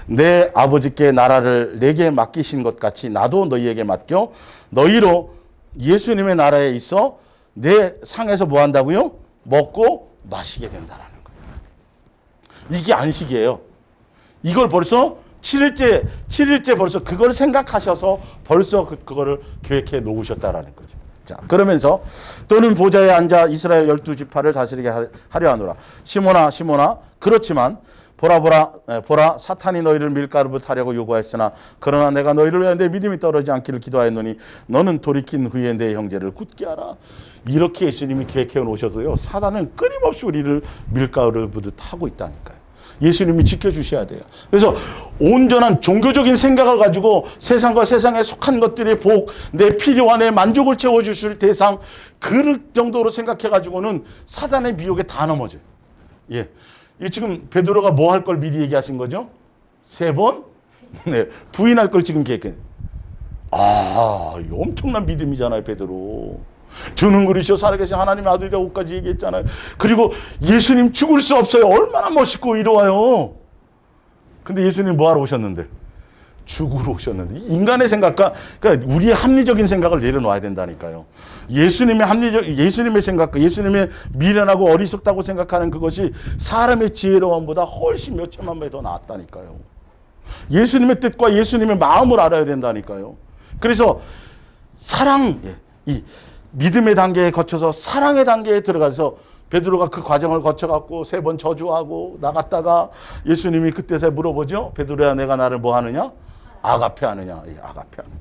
내 아버지께 나라를 내게 맡기신 것 같이 나도 너희에게 맡겨 너희로 예수님의 나라에 있어 내 상에서 뭐 한다고요? 먹고 마시게 된다라는 거예요. 이게 안식이에요. 이걸 벌써 7일째 벌써 그걸 생각하셔서 벌써 그거를 계획해 놓으셨다라는 거죠. 자, 그러면서 또는 보좌에 앉아 이스라엘 12지파를 다스리게 하려 하노라. 시몬아 그렇지만 보라 사탄이 너희를 밀가루를 타려고 요구하였으나 그러나 내가 너희를 위하여 내 믿음이 떨어지지 않기를 기도하였노니 너는 돌이킨 후에 내 형제를 굳게 하라. 이렇게 예수님이 계획해 놓으셔도요, 사단은 끊임없이 우리를 밀가루를 부듯 하고 있다니까요. 예수님이 지켜주셔야 돼요. 그래서 온전한 종교적인 생각을 가지고 세상과 세상에 속한 것들의 복, 내 필요와 내 만족을 채워주실 대상, 그 정도로 생각해가지고는 사단의 미혹에 다 넘어져요. 예. 이 지금 베드로가 뭐 할 걸 미리 얘기하신 거죠? 3번? 네. 부인할 걸 지금 계획해. 엄청난 믿음이잖아요, 베드로. 주는 그리시오 살아계신 하나님의 아들이라고까지 얘기했잖아요. 그리고 예수님 죽을 수 없어요. 얼마나 멋있고 이로와요. 근데 예수님 뭐하러 오셨는데? 죽으러 오셨는데. 인간의 생각과, 그러니까 우리의 합리적인 생각을 내려놓아야 된다니까요. 예수님의 생각과 예수님의 미련하고 어리석다고 생각하는 그것이 사람의 지혜로움보다 훨씬 몇 천만 배 더 낫다니까요. 예수님의 뜻과 예수님의 마음을 알아야 된다니까요. 그래서 사랑, 이 믿음의 단계에 거쳐서 사랑의 단계에 들어가서 베드로가 그 과정을 거쳐갖고 3번 저주하고 나갔다가 예수님이 그때서 물어보죠. 베드로야, 내가 나를 뭐 하느냐? 아가페 하느냐? 예, 아가페 하느냐.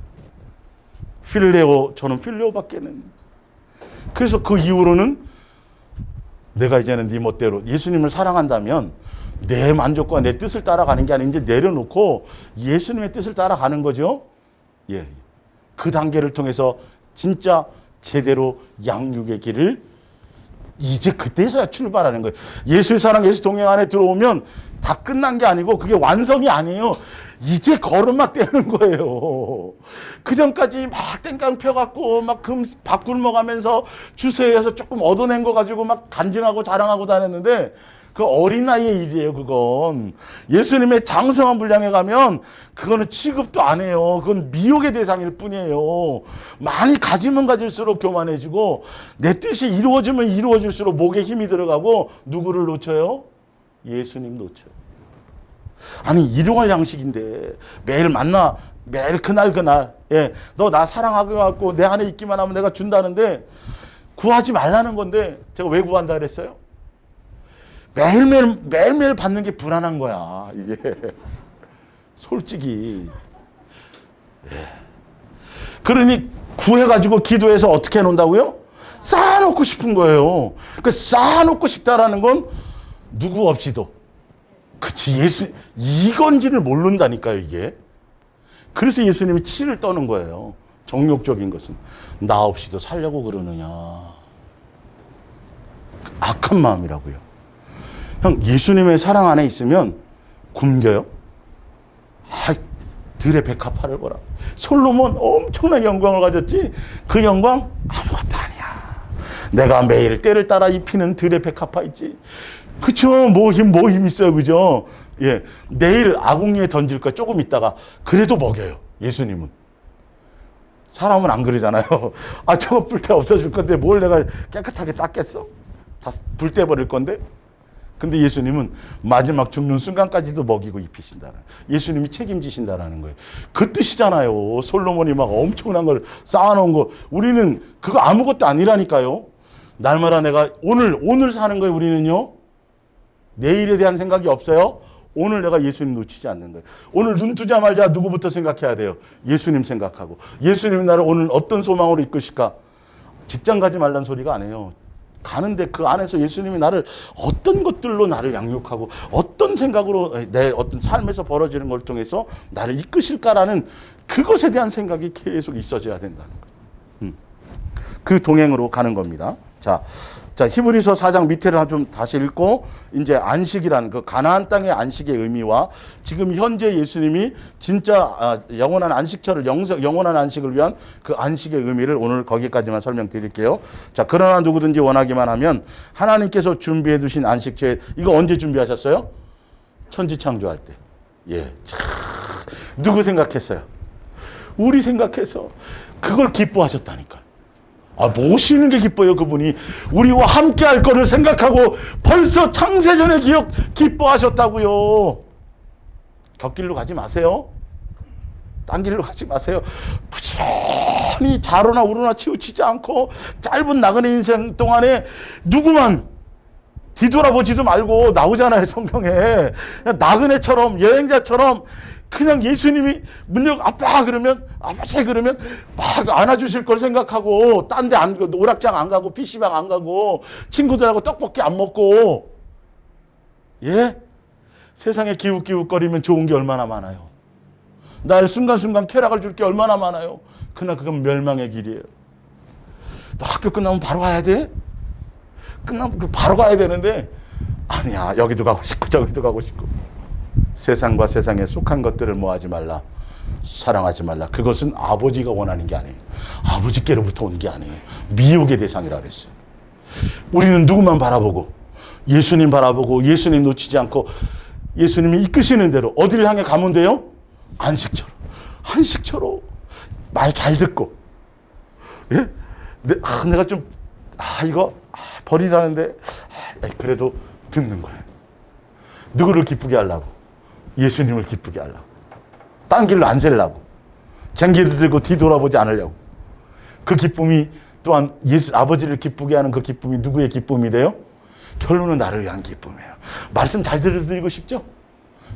필레오, 저는 필레오밖에는. 그래서 그 이후로는 내가 이제는 네 멋대로 예수님을 사랑한다면 내 만족과 내 뜻을 따라가는 게 아니라 이제 내려놓고 예수님의 뜻을 따라가는 거죠. 예. 그 단계를 통해서 진짜 제대로 양육의 길을 이제 그때서야 출발하는 거예요. 예수의 사랑, 예수 동행 안에 들어오면 다 끝난 게 아니고 그게 완성이 아니에요. 이제 걸음막 떼는 거예요. 그 전까지 막 땡깡 펴갖고 막 밥 굶어가면서 주세에서 조금 얻어낸 거 가지고 막 간증하고 자랑하고 다녔는데 그 어린 나이의 일이에요, 그건. 예수님의 장성한 분량에 가면 그거는 취급도 안 해요. 그건 미혹의 대상일 뿐이에요. 많이 가지면 가질수록 교만해지고 내 뜻이 이루어지면 이루어질수록 목에 힘이 들어가고 누구를 놓쳐요? 예수님 놓쳐요. 아니, 일용할 양식인데 매일 만나, 매일 그날 예, 너 나 사랑하고 갖고 내 안에 있기만 하면 내가 준다는데 구하지 말라는 건데 제가 왜 구한다 그랬어요? 매일매일 받는 게 불안한 거야, 이게. 솔직히. 예. 그러니 구해가지고 기도해서 어떻게 해놓는다고요? 쌓아놓고 싶은 거예요. 그 쌓아놓고 싶다라는 건 누구 없이도. 그치, 이건지를 모른다니까요, 이게. 그래서 예수님이 치를 떠는 거예요. 정욕적인 것은 나 없이도 살려고 그러느냐. 악한 마음이라고요. 형, 예수님의 사랑 안에 있으면 굶겨요? 들의 백합화를 보라. 솔로몬 엄청난 영광을 가졌지? 그 영광 아무것도 아니야. 내가 매일 때를 따라 입히는 들의 백합화 있지? 그쵸? 뭐 힘 있어요. 그죠? 예. 내일 아궁이에 던질 거 조금 있다가 그래도 먹여요. 예수님은. 사람은 안 그러잖아요. 저거 불때 없어질 건데 뭘 내가 깨끗하게 닦겠어? 다 불때 버릴 건데? 근데 예수님은 마지막 죽는 순간까지도 먹이고 입히신다는, 예수님이 책임지신다라는 거예요. 그 뜻이잖아요. 솔로몬이 막 엄청난 걸 쌓아놓은 거. 우리는 그거 아무것도 아니라니까요. 날마다 내가 오늘 사는 거예요. 우리는요. 내일에 대한 생각이 없어요. 오늘 내가 예수님 놓치지 않는 거예요. 오늘 눈 뜨자마자 누구부터 생각해야 돼요? 예수님 생각하고. 예수님이 나를 오늘 어떤 소망으로 이끄실까? 직장 가지 말란 소리가 안 해요. 가는데 그 안에서 예수님이 나를 어떤 것들로 나를 양육하고 어떤 생각으로 내 어떤 삶에서 벌어지는 걸 통해서 나를 이끄실까라는 그것에 대한 생각이 계속 있어져야 된다는 거예요. 그 동행으로 가는 겁니다. 자, 히브리서 4장 밑에를 좀 다시 읽고, 이제 안식이라는 그 가나안 땅의 안식의 의미와 지금 현재 예수님이 진짜 영원한 안식처를, 영원한 안식을 위한 그 안식의 의미를 오늘 거기까지만 설명드릴게요. 자, 그러나 누구든지 원하기만 하면 하나님께서 준비해 두신 안식처에, 이거 언제 준비하셨어요? 천지 창조할 때. 예. 누구 생각했어요? 우리 생각해서 그걸 기뻐하셨다니까. 모시는 게 기뻐요. 그분이 우리와 함께 할 거를 생각하고 벌써 창세전의 기뻐하셨다고요. 곁길로 가지 마세요. 딴 길로 가지 마세요. 부지런히 좌로나 우로나 치우치지 않고 짧은 나그네 인생 동안에 누구만 뒤돌아보지도 말고, 나오잖아요 성경에. 나그네처럼, 여행자처럼 그냥 예수님이 문력 아빠 그러면, 아버지 그러면 막 안아주실 걸 생각하고, 딴 데 안, 오락장 안 가고, PC방 안 가고, 친구들하고 떡볶이 안 먹고, 예? 세상에 기웃기웃거리면 좋은 게 얼마나 많아요. 날 순간순간 쾌락을 줄 게 얼마나 많아요. 그러나 그건 멸망의 길이에요. 너 학교 끝나면 바로 가야 돼? 끝나면 바로 가야 되는데, 아니야, 여기도 가고 싶고 저기도 가고 싶고. 세상과 세상에 속한 것들을 뭐 하지 말라, 사랑하지 말라. 그것은 아버지가 원하는 게 아니에요. 아버지께로부터 온 게 아니에요. 미혹의 대상이라 그랬어요. 우리는 누구만 바라보고, 예수님 바라보고, 예수님 놓치지 않고 예수님이 이끄시는 대로 어디를 향해 가면 돼요? 안식처로. 안식처로 말 잘 듣고, 예? 내가 좀 이거 버리라는데 그래도 듣는 거예요. 누구를 기쁘게 하려고? 예수님을 기쁘게 하려고. 딴 길로 안 세려고. 쟁기를 들고 뒤돌아보지 않으려고. 그 기쁨이 또한 아버지를 기쁘게 하는 그 기쁨이 누구의 기쁨이 돼요? 결론은 나를 위한 기쁨이에요. 말씀 잘 들어드리고 싶죠?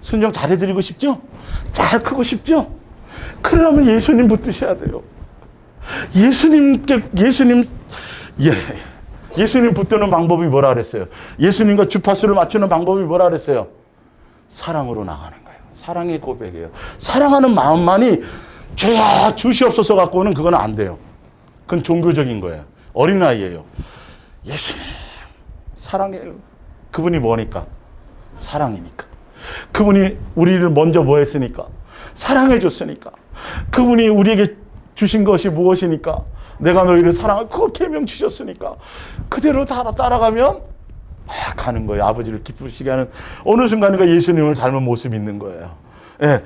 순종 잘 해드리고 싶죠? 잘 크고 싶죠? 그러려면 예수님 붙드셔야 돼요. 예수님 붙드는 방법이 뭐라 그랬어요? 예수님과 주파수를 맞추는 방법이 뭐라 그랬어요? 사랑으로 나가는 거예요. 사랑의 고백이에요. 사랑하는 마음만이 죄야 주시옵소서 갖고는 그건 안 돼요. 그건 종교적인 거예요. 어린아이예요. 예수님 사랑해요. 그분이 뭐니까? 사랑이니까. 그분이 우리를 먼저 뭐 했으니까? 사랑해 줬으니까. 그분이 우리에게 주신 것이 무엇이니까? 내가 너희를 사랑하고 그 계명 주셨으니까. 그대로 따라가면 가는 거예요. 아버지를 기쁘시게 하는, 어느 순간인가 예수님을 닮은 모습이 있는 거예요. 예.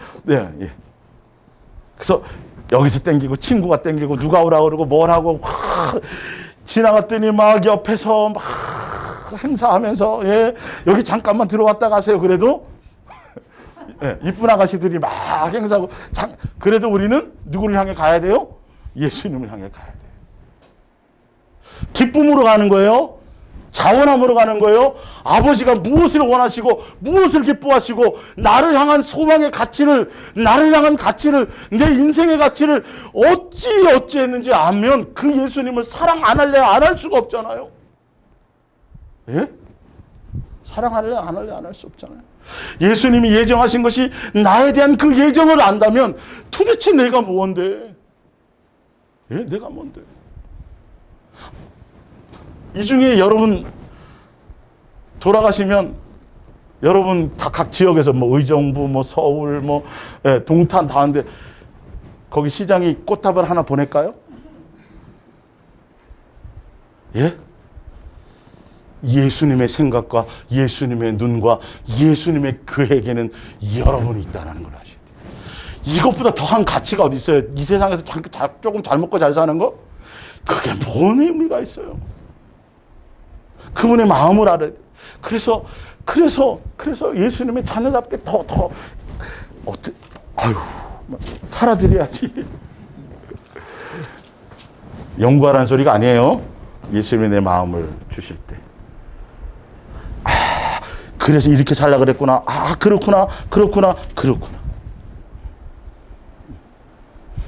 그래서 여기서 땡기고, 친구가 땡기고, 누가 오라고 그러고, 뭘 하고, 지나갔더니 막 옆에서 막 행사하면서, 예, 여기 잠깐만 들어왔다 가세요. 그래도, 예, 이쁜 아가씨들이 막 행사하고, 그래도 우리는 누구를 향해 가야 돼요? 예수님을 향해 가야 돼요. 기쁨으로 가는 거예요. 자원함으로 가는 거예요. 아버지가 무엇을 원하시고 무엇을 기뻐하시고 나를 향한 소망의 가치를, 나를 향한 가치를, 내 인생의 가치를 어찌 했는지 알면 그 예수님을 사랑 안 할래 안 할 수가 없잖아요. 예? 사랑할래 안 할래 안 할 수 없잖아요. 예수님이 예정하신 것이 나에 대한 그 예정을 안다면 도대체 내가 무언데? 예? 내가 뭔데? 이 중에 여러분 돌아가시면 여러분 다 각 지역에서 뭐 의정부, 뭐 서울, 뭐 예, 동탄 다 하는데 거기 시장이 꽃다발 하나 보낼까요? 예? 예수님의 생각과 예수님의 눈과 예수님의 그에게는 여러분이 있다는 걸 아셔야 돼요. 이것보다 더한 가치가 어디 있어요? 이 세상에서 조금 잘 먹고 잘 사는 거? 그게 뭔 의미가 있어요? 그분의 마음을 알아야 돼요. 그래서 예수님의 자녀답게 살아드려야지. 연구하라는 소리가 아니에요. 예수님이 내 마음을 주실 때. 그래서 이렇게 살라 그랬구나. 그렇구나.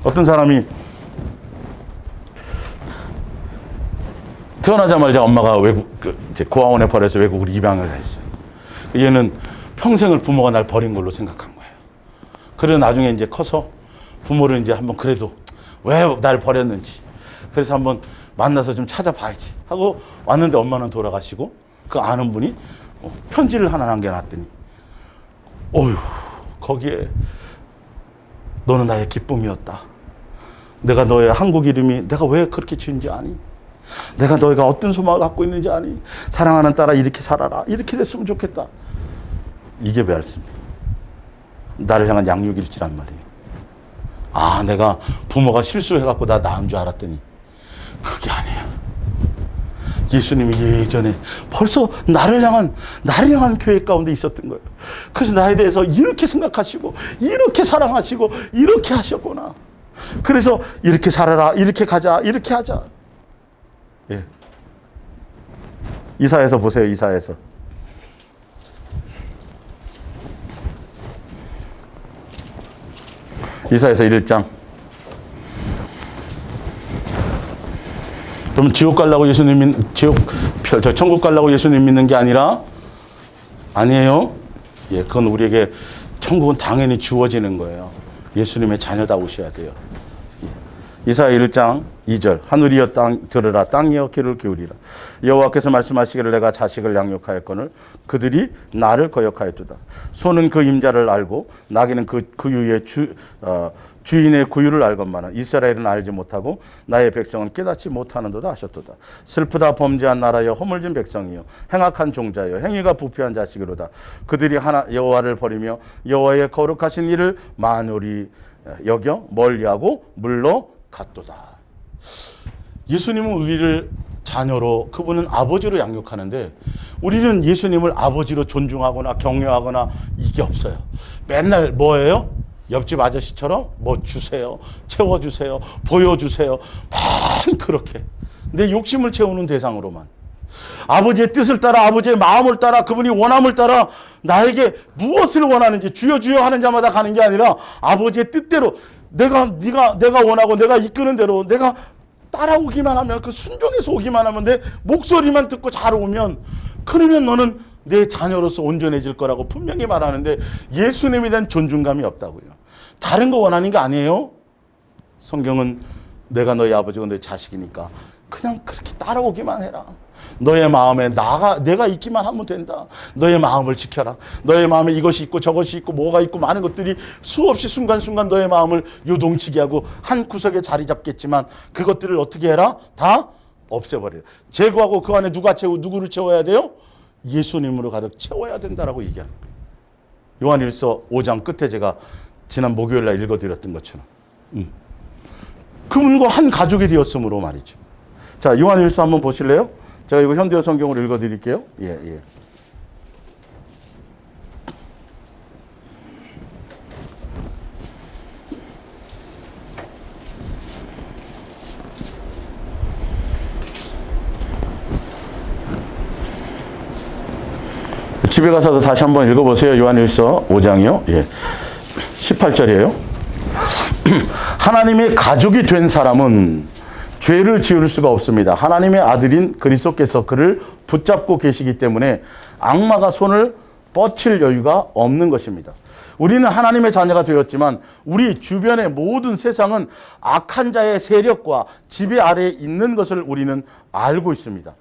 어떤 사람이 태어나자마자 엄마가 고아원에 버려서 외국으로 입양을 했어요. 얘는 평생을 부모가 날 버린 걸로 생각한 거예요. 그래서 나중에 이제 커서 부모를 이제 한번 그래도 왜 날 버렸는지 그래서 한번 만나서 좀 찾아봐야지 하고 왔는데 엄마는 돌아가시고 그 아는 분이 편지를 하나 남겨놨더니 어휴 거기에 너는 나의 기쁨이었다. 내가 너의 한국 이름이 내가 왜 그렇게 지은지 아니? 내가 너희가 어떤 소망을 갖고 있는지 아니? 사랑하는 딸아 이렇게 살아라. 이렇게 됐으면 좋겠다. 이게 말씀이에요. 나를 향한 양육일지란 말이에요. 내가 부모가 실수해갖고 나 낳은 줄 알았더니 그게 아니야. 예수님이 예전에 벌써 나를 향한 계획 가운데 있었던 거예요. 그래서 나에 대해서 이렇게 생각하시고 이렇게 사랑하시고 이렇게 하셨구나. 그래서 이렇게 살아라. 이렇게 가자. 이렇게 하자. 예. 이사야서 보세요. 이사야서 1장. 그럼 지옥 가려고 천국 가려고 예수님 믿는 게 아니라 아니에요. 예, 그건 우리에게 천국은 당연히 주어지는 거예요. 예수님의 자녀다우셔야 돼요. 이사야 1장 2절 하늘이여 땅 들으라 땅이여 귀를 기울이라 여호와께서 말씀하시기를 내가 자식을 양육하였거늘 그들이 나를 거역하였도다. 소는 그 임자를 알고 나귀는 그 유의 주인의 구유를 알건만은 이스라엘은 알지 못하고 나의 백성은 깨닫지 못하는도다 하셨도다. 슬프다 범죄한 나라여 허물진 백성이여 행악한 종자여 행위가 부패한 자식이로다. 그들이 여호와를 버리며 여호와의 거룩하신 일을 만홀히 여겨 멀리하고 물러 갔도다. 예수님은 우리를 자녀로 그분은 아버지로 양육하는데 우리는 예수님을 아버지로 존중하거나 경외하거나 이게 없어요. 맨날 뭐예요? 옆집 아저씨처럼 뭐 주세요, 채워주세요, 보여주세요. 막 그렇게 내 욕심을 채우는 대상으로만 아버지의 뜻을 따라 아버지의 마음을 따라 그분이 원함을 따라 나에게 무엇을 원하는지 주여 주여 하는 자마다 가는 게 아니라 아버지의 뜻대로 내가 원하고 내가 이끄는 대로 내가 따라오기만 하면 그 순종해서 오기만 하면 내 목소리만 듣고 잘 오면 그러면 너는 내 자녀로서 온전해질 거라고 분명히 말하는데 예수님에 대한 존중감이 없다고요. 다른 거 원하는 게 아니에요. 성경은 내가 너희 아버지고 너희 자식이니까 그냥 그렇게 따라오기만 해라. 너의 마음에 내가 있기만 하면 된다. 너의 마음을 지켜라. 너의 마음에 이것이 있고 저것이 있고 뭐가 있고 많은 것들이 수없이 순간순간 너의 마음을 요동치게 하고 한 구석에 자리 잡겠지만 그것들을 어떻게 해라? 다 없애버려요. 제거하고 그 안에 누구를 채워야 돼요? 예수님으로 가득 채워야 된다라고 얘기합니다. 요한일서 5장 끝에 제가 지난 목요일 날 읽어드렸던 것처럼 그분과 한 가족이 되었으므로 말이죠. 자, 요한일서 한번 보실래요? 제가 이거 현대어 성경으로 읽어드릴게요. 예. 집에 가서도 다시 한번 읽어보세요. 요한일서 5장이요. 예. 18절이에요. 하나님의 가족이 된 사람은 죄를 지을 수가 없습니다. 하나님의 아들인 그리스도께서 그를 붙잡고 계시기 때문에 악마가 손을 뻗칠 여유가 없는 것입니다. 우리는 하나님의 자녀가 되었지만 우리 주변의 모든 세상은 악한 자의 세력과 지배 아래에 있는 것을 우리는 알고 있습니다.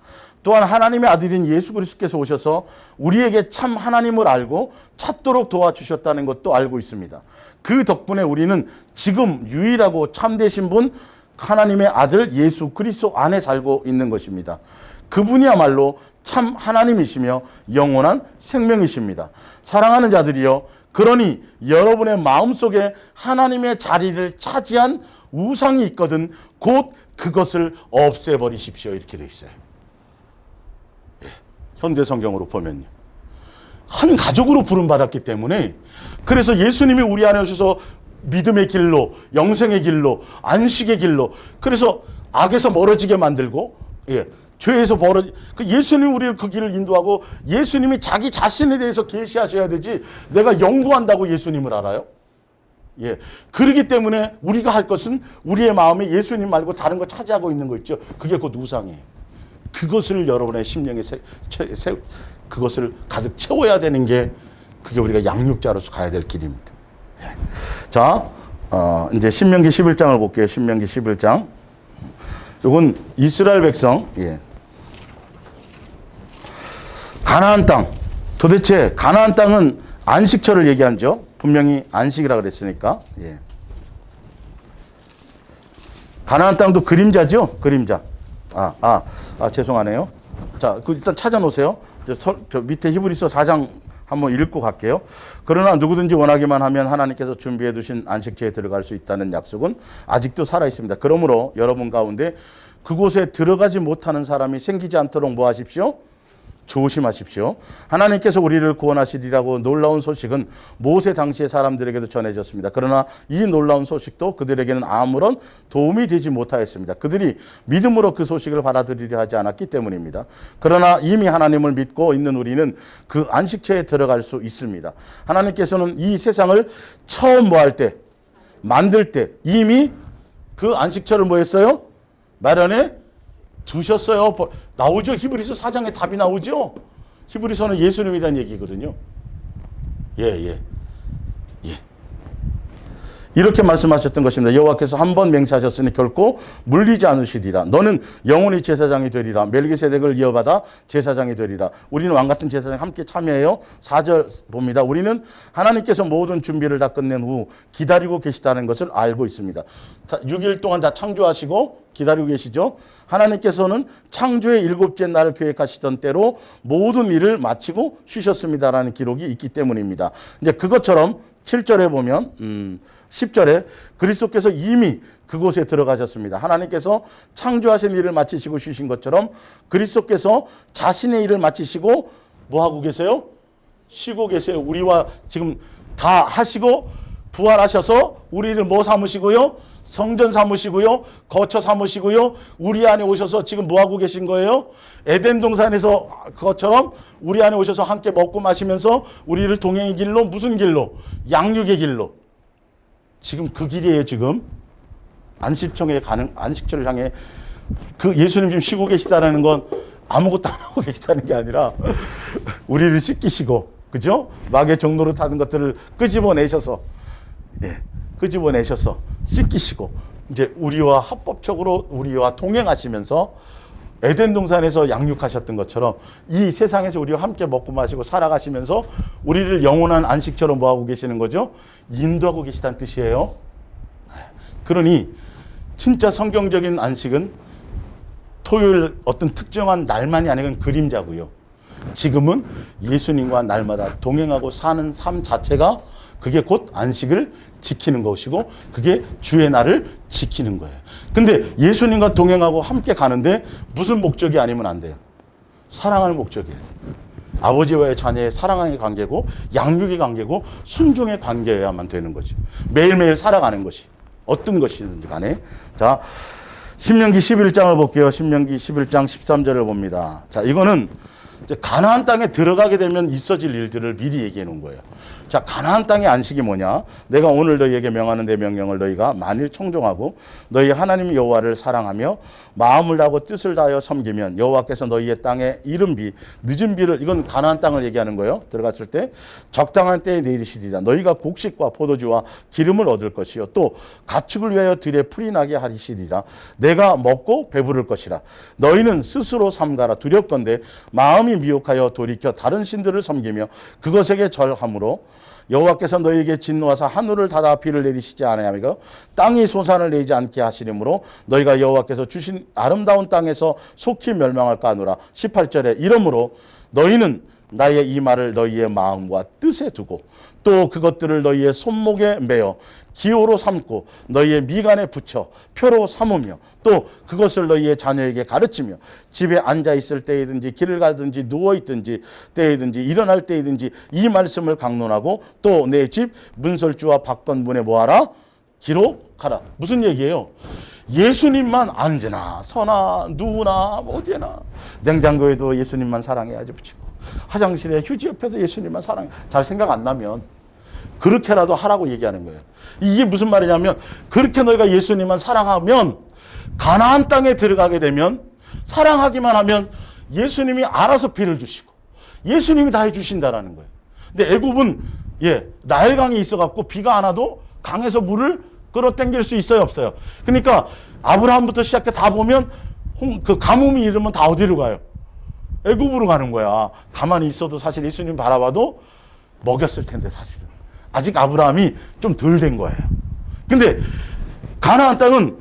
또한 하나님의 아들인 예수 그리스도께서 오셔서 우리에게 참 하나님을 알고 찾도록 도와주셨다는 것도 알고 있습니다. 그 덕분에 우리는 지금 유일하고 참되신 분 하나님의 아들 예수 그리스도 안에 살고 있는 것입니다. 그분이야말로 참 하나님이시며 영원한 생명이십니다. 사랑하는 자들이여, 그러니 여러분의 마음속에 하나님의 자리를 차지한 우상이 있거든 곧 그것을 없애버리십시오. 이렇게 돼 있어요. 예, 현대 성경으로 보면요. 한 가족으로 부름받았기 때문에, 그래서 예수님이 우리 안에 오셔서 믿음의 길로, 영생의 길로, 안식의 길로, 그래서 악에서 멀어지게 만들고, 죄에서 예수님이 우리를 그 길을 인도하고 예수님이 자기 자신에 대해서 계시하셔야 되지 내가 연구한다고 예수님을 알아요? 그렇기 때문에 우리가 할 것은 우리의 마음에 예수님 말고 다른 거 차지하고 있는 거 있죠. 그게 곧 우상이에요. 그것을 여러분의 심령에 그것을 가득 채워야 되는 게 그게 우리가 양육자로서 가야 될 길입니다. 자, 이제 신명기 11장을 볼게요. 신명기 11장. 이건 이스라엘 백성, 가나안 땅. 도대체 가나안 땅은 안식처를 얘기하죠. 분명히 안식이라 그랬으니까. 가나안 땅도 그림자죠. 그림자. 죄송하네요. 자, 일단 찾아놓으세요. 저 밑에 히브리서 4장 한번 읽고 갈게요. 그러나 누구든지 원하기만 하면 하나님께서 준비해 두신 안식처에 들어갈 수 있다는 약속은 아직도 살아 있습니다. 그러므로 여러분 가운데 그곳에 들어가지 못하는 사람이 생기지 않도록 뭐 하십시오? 조심하십시오. 하나님께서 우리를 구원하시리라고 놀라운 소식은 모세 당시의 사람들에게도 전해졌습니다. 그러나 이 놀라운 소식도 그들에게는 아무런 도움이 되지 못하였습니다. 그들이 믿음으로 그 소식을 받아들이려 하지 않았기 때문입니다. 그러나 이미 하나님을 믿고 있는 우리는 그 안식처에 들어갈 수 있습니다. 하나님께서는 이 세상을 처음 만들 때 이미 그 안식처를 뭐 했어요? 마련해 두셨어요. 나오죠. 히브리서 4장에 답이 나오죠. 히브리서는 예수님에 대한 얘기거든요. 이렇게 말씀하셨던 것입니다. 여호와께서 한 번 맹세하셨으니 결코 물리지 않으시리라. 너는 영원히 제사장이 되리라. 멜기세덱을 이어받아 제사장이 되리라. 우리는 왕같은 제사장에 함께 참여해요. 4절 봅니다. 우리는 하나님께서 모든 준비를 다 끝낸 후 기다리고 계시다는 것을 알고 있습니다. 6일 동안 다 창조하시고 기다리고 계시죠. 하나님께서는 창조의 7째 날을 계획하시던 때로 모든 일을 마치고 쉬셨습니다라는 기록이 있기 때문입니다. 이제 그것처럼 7절에 보면 10절에 그리스도께서 이미 그곳에 들어가셨습니다. 하나님께서 창조하신 일을 마치시고 쉬신 것처럼 그리스도께서 자신의 일을 마치시고 뭐 하고 계세요? 쉬고 계세요. 우리와 지금 다 하시고 부활하셔서 우리를 뭐 삼으시고요? 성전 삼으시고요. 거처 삼으시고요. 우리 안에 오셔서 지금 뭐 하고 계신 거예요? 에덴 동산에서 그것처럼 우리 안에 오셔서 함께 먹고 마시면서 우리를 동행의 길로, 무슨 길로? 양육의 길로. 지금 그 길이에요. 지금 안식처를 향해 그 예수님 지금 쉬고 계시다라는 건 아무것도 안 하고 계시다는 게 아니라 우리를 씻기시고, 그죠? 마귀의 종로로 타는 것들을 끄집어내셔서 씻기시고 이제 우리와 합법적으로 우리와 동행하시면서 에덴 동산에서 양육하셨던 것처럼 이 세상에서 우리와 함께 먹고 마시고 살아가시면서 우리를 영원한 안식처로 뭐하고 계시는 거죠? 인도하고 계시다는 뜻이에요. 그러니 진짜 성경적인 안식은 토요일 어떤 특정한 날만이 아니라 그림자고요. 지금은 예수님과 날마다 동행하고 사는 삶 자체가 그게 곧 안식을 지키는 것이고 그게 주의 날을 지키는 거예요. 근데 예수님과 동행하고 함께 가는데 무슨 목적이 아니면 안 돼요? 사랑하는 목적이에요. 아버지와의 자녀의 사랑의 관계고 양육의 관계고 순종의 관계여야만 되는 거죠. 매일매일 살아가는 것이 어떤 것이든지 간에. 자, 신명기 11장을 볼게요. 신명기 11장 13절을 봅니다. 자, 이거는 이제 가나안 땅에 들어가게 되면 있어질 일들을 미리 얘기해 놓은 거예요. 자, 가나안 땅의 안식이 뭐냐? 내가 오늘 너희에게 명하는 내 명령을 너희가 만일 청종하고 너희 하나님 여호와를 사랑하며 마음을 다하고 뜻을 다하여 섬기면 여호와께서 너희의 땅에 이른 비, 늦은 비를, 이건 가나안 땅을 얘기하는 거예요. 들어갔을 때 적당한 때에 내리시리라. 너희가 곡식과 포도주와 기름을 얻을 것이요 또 가축을 위하여 들에 풀이 나게 하시리라. 내가 먹고 배부를 것이라. 너희는 스스로 삼가라. 두렵건대 마음이 미혹하여 돌이켜 다른 신들을 섬기며 그것에게 절함으로 여호와께서 너희에게 진노하사 하늘을 닫아 비를 내리시지 아니하며 땅이 소산을 내지 않게 하시므로 너희가 여호와께서 주신 아름다운 땅에서 속히 멸망할까 하노라. 18절에 이러므로 너희는 나의 이 말을 너희의 마음과 뜻에 두고 또 그것들을 너희의 손목에 매어 기호로 삼고 너희의 미간에 붙여 표로 삼으며 또 그것을 너희의 자녀에게 가르치며 집에 앉아 있을 때이든지 길을 가든지 누워 있든지 때이든지 일어날 때이든지 이 말씀을 강론하고 또 내 집 문설주와 박건문에 뭐하라? 기록하라. 무슨 얘기예요? 예수님만 언제나 서나 누구나 어디나 냉장고에도 예수님만 사랑해야지 붙이고 화장실에 휴지 옆에서 예수님만 사랑해. 잘 생각 안 나면 그렇게라도 하라고 얘기하는 거예요. 이게 무슨 말이냐면 그렇게 너희가 예수님만 사랑하면 가나안 땅에 들어가게 되면 사랑하기만 하면 예수님이 알아서 비를 주시고 예수님이 다 해주신다라는 거예요. 근데 애굽은 나일강이 있어갖고 비가 안 와도 강에서 물을 끌어당길 수 있어요, 없어요? 그러니까 아브라함부터 시작해 다 보면 그 가뭄이 이르면 다 어디로 가요? 애굽으로 가는 거야. 가만히 있어도 사실 예수님 바라봐도 먹였을 텐데 사실은. 아직 아브라함이 좀 덜 된 거예요. 근데 가나안 땅은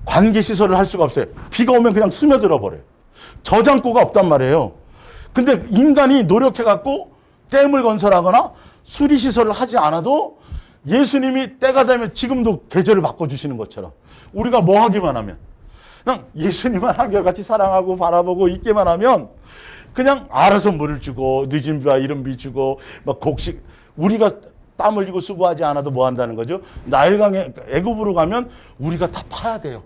관계시설을 할 수가 없어요. 비가 오면 그냥 스며들어 버려요. 저장고가 없단 말이에요. 근데 인간이 노력해갖고 댐을 건설하거나 수리시설을 하지 않아도 예수님이 때가 되면 지금도 계절을 바꿔주시는 것처럼 우리가 뭐 하기만 하면 그냥 예수님만 한결같이 사랑하고 바라보고 있기만 하면 그냥 알아서 물을 주고 늦은 비와 이른 비 주고 막 곡식 우리가 땀 흘리고 수고하지 않아도 뭐 한다는 거죠? 나일강에 애굽으로 가면 우리가 다 파야 돼요.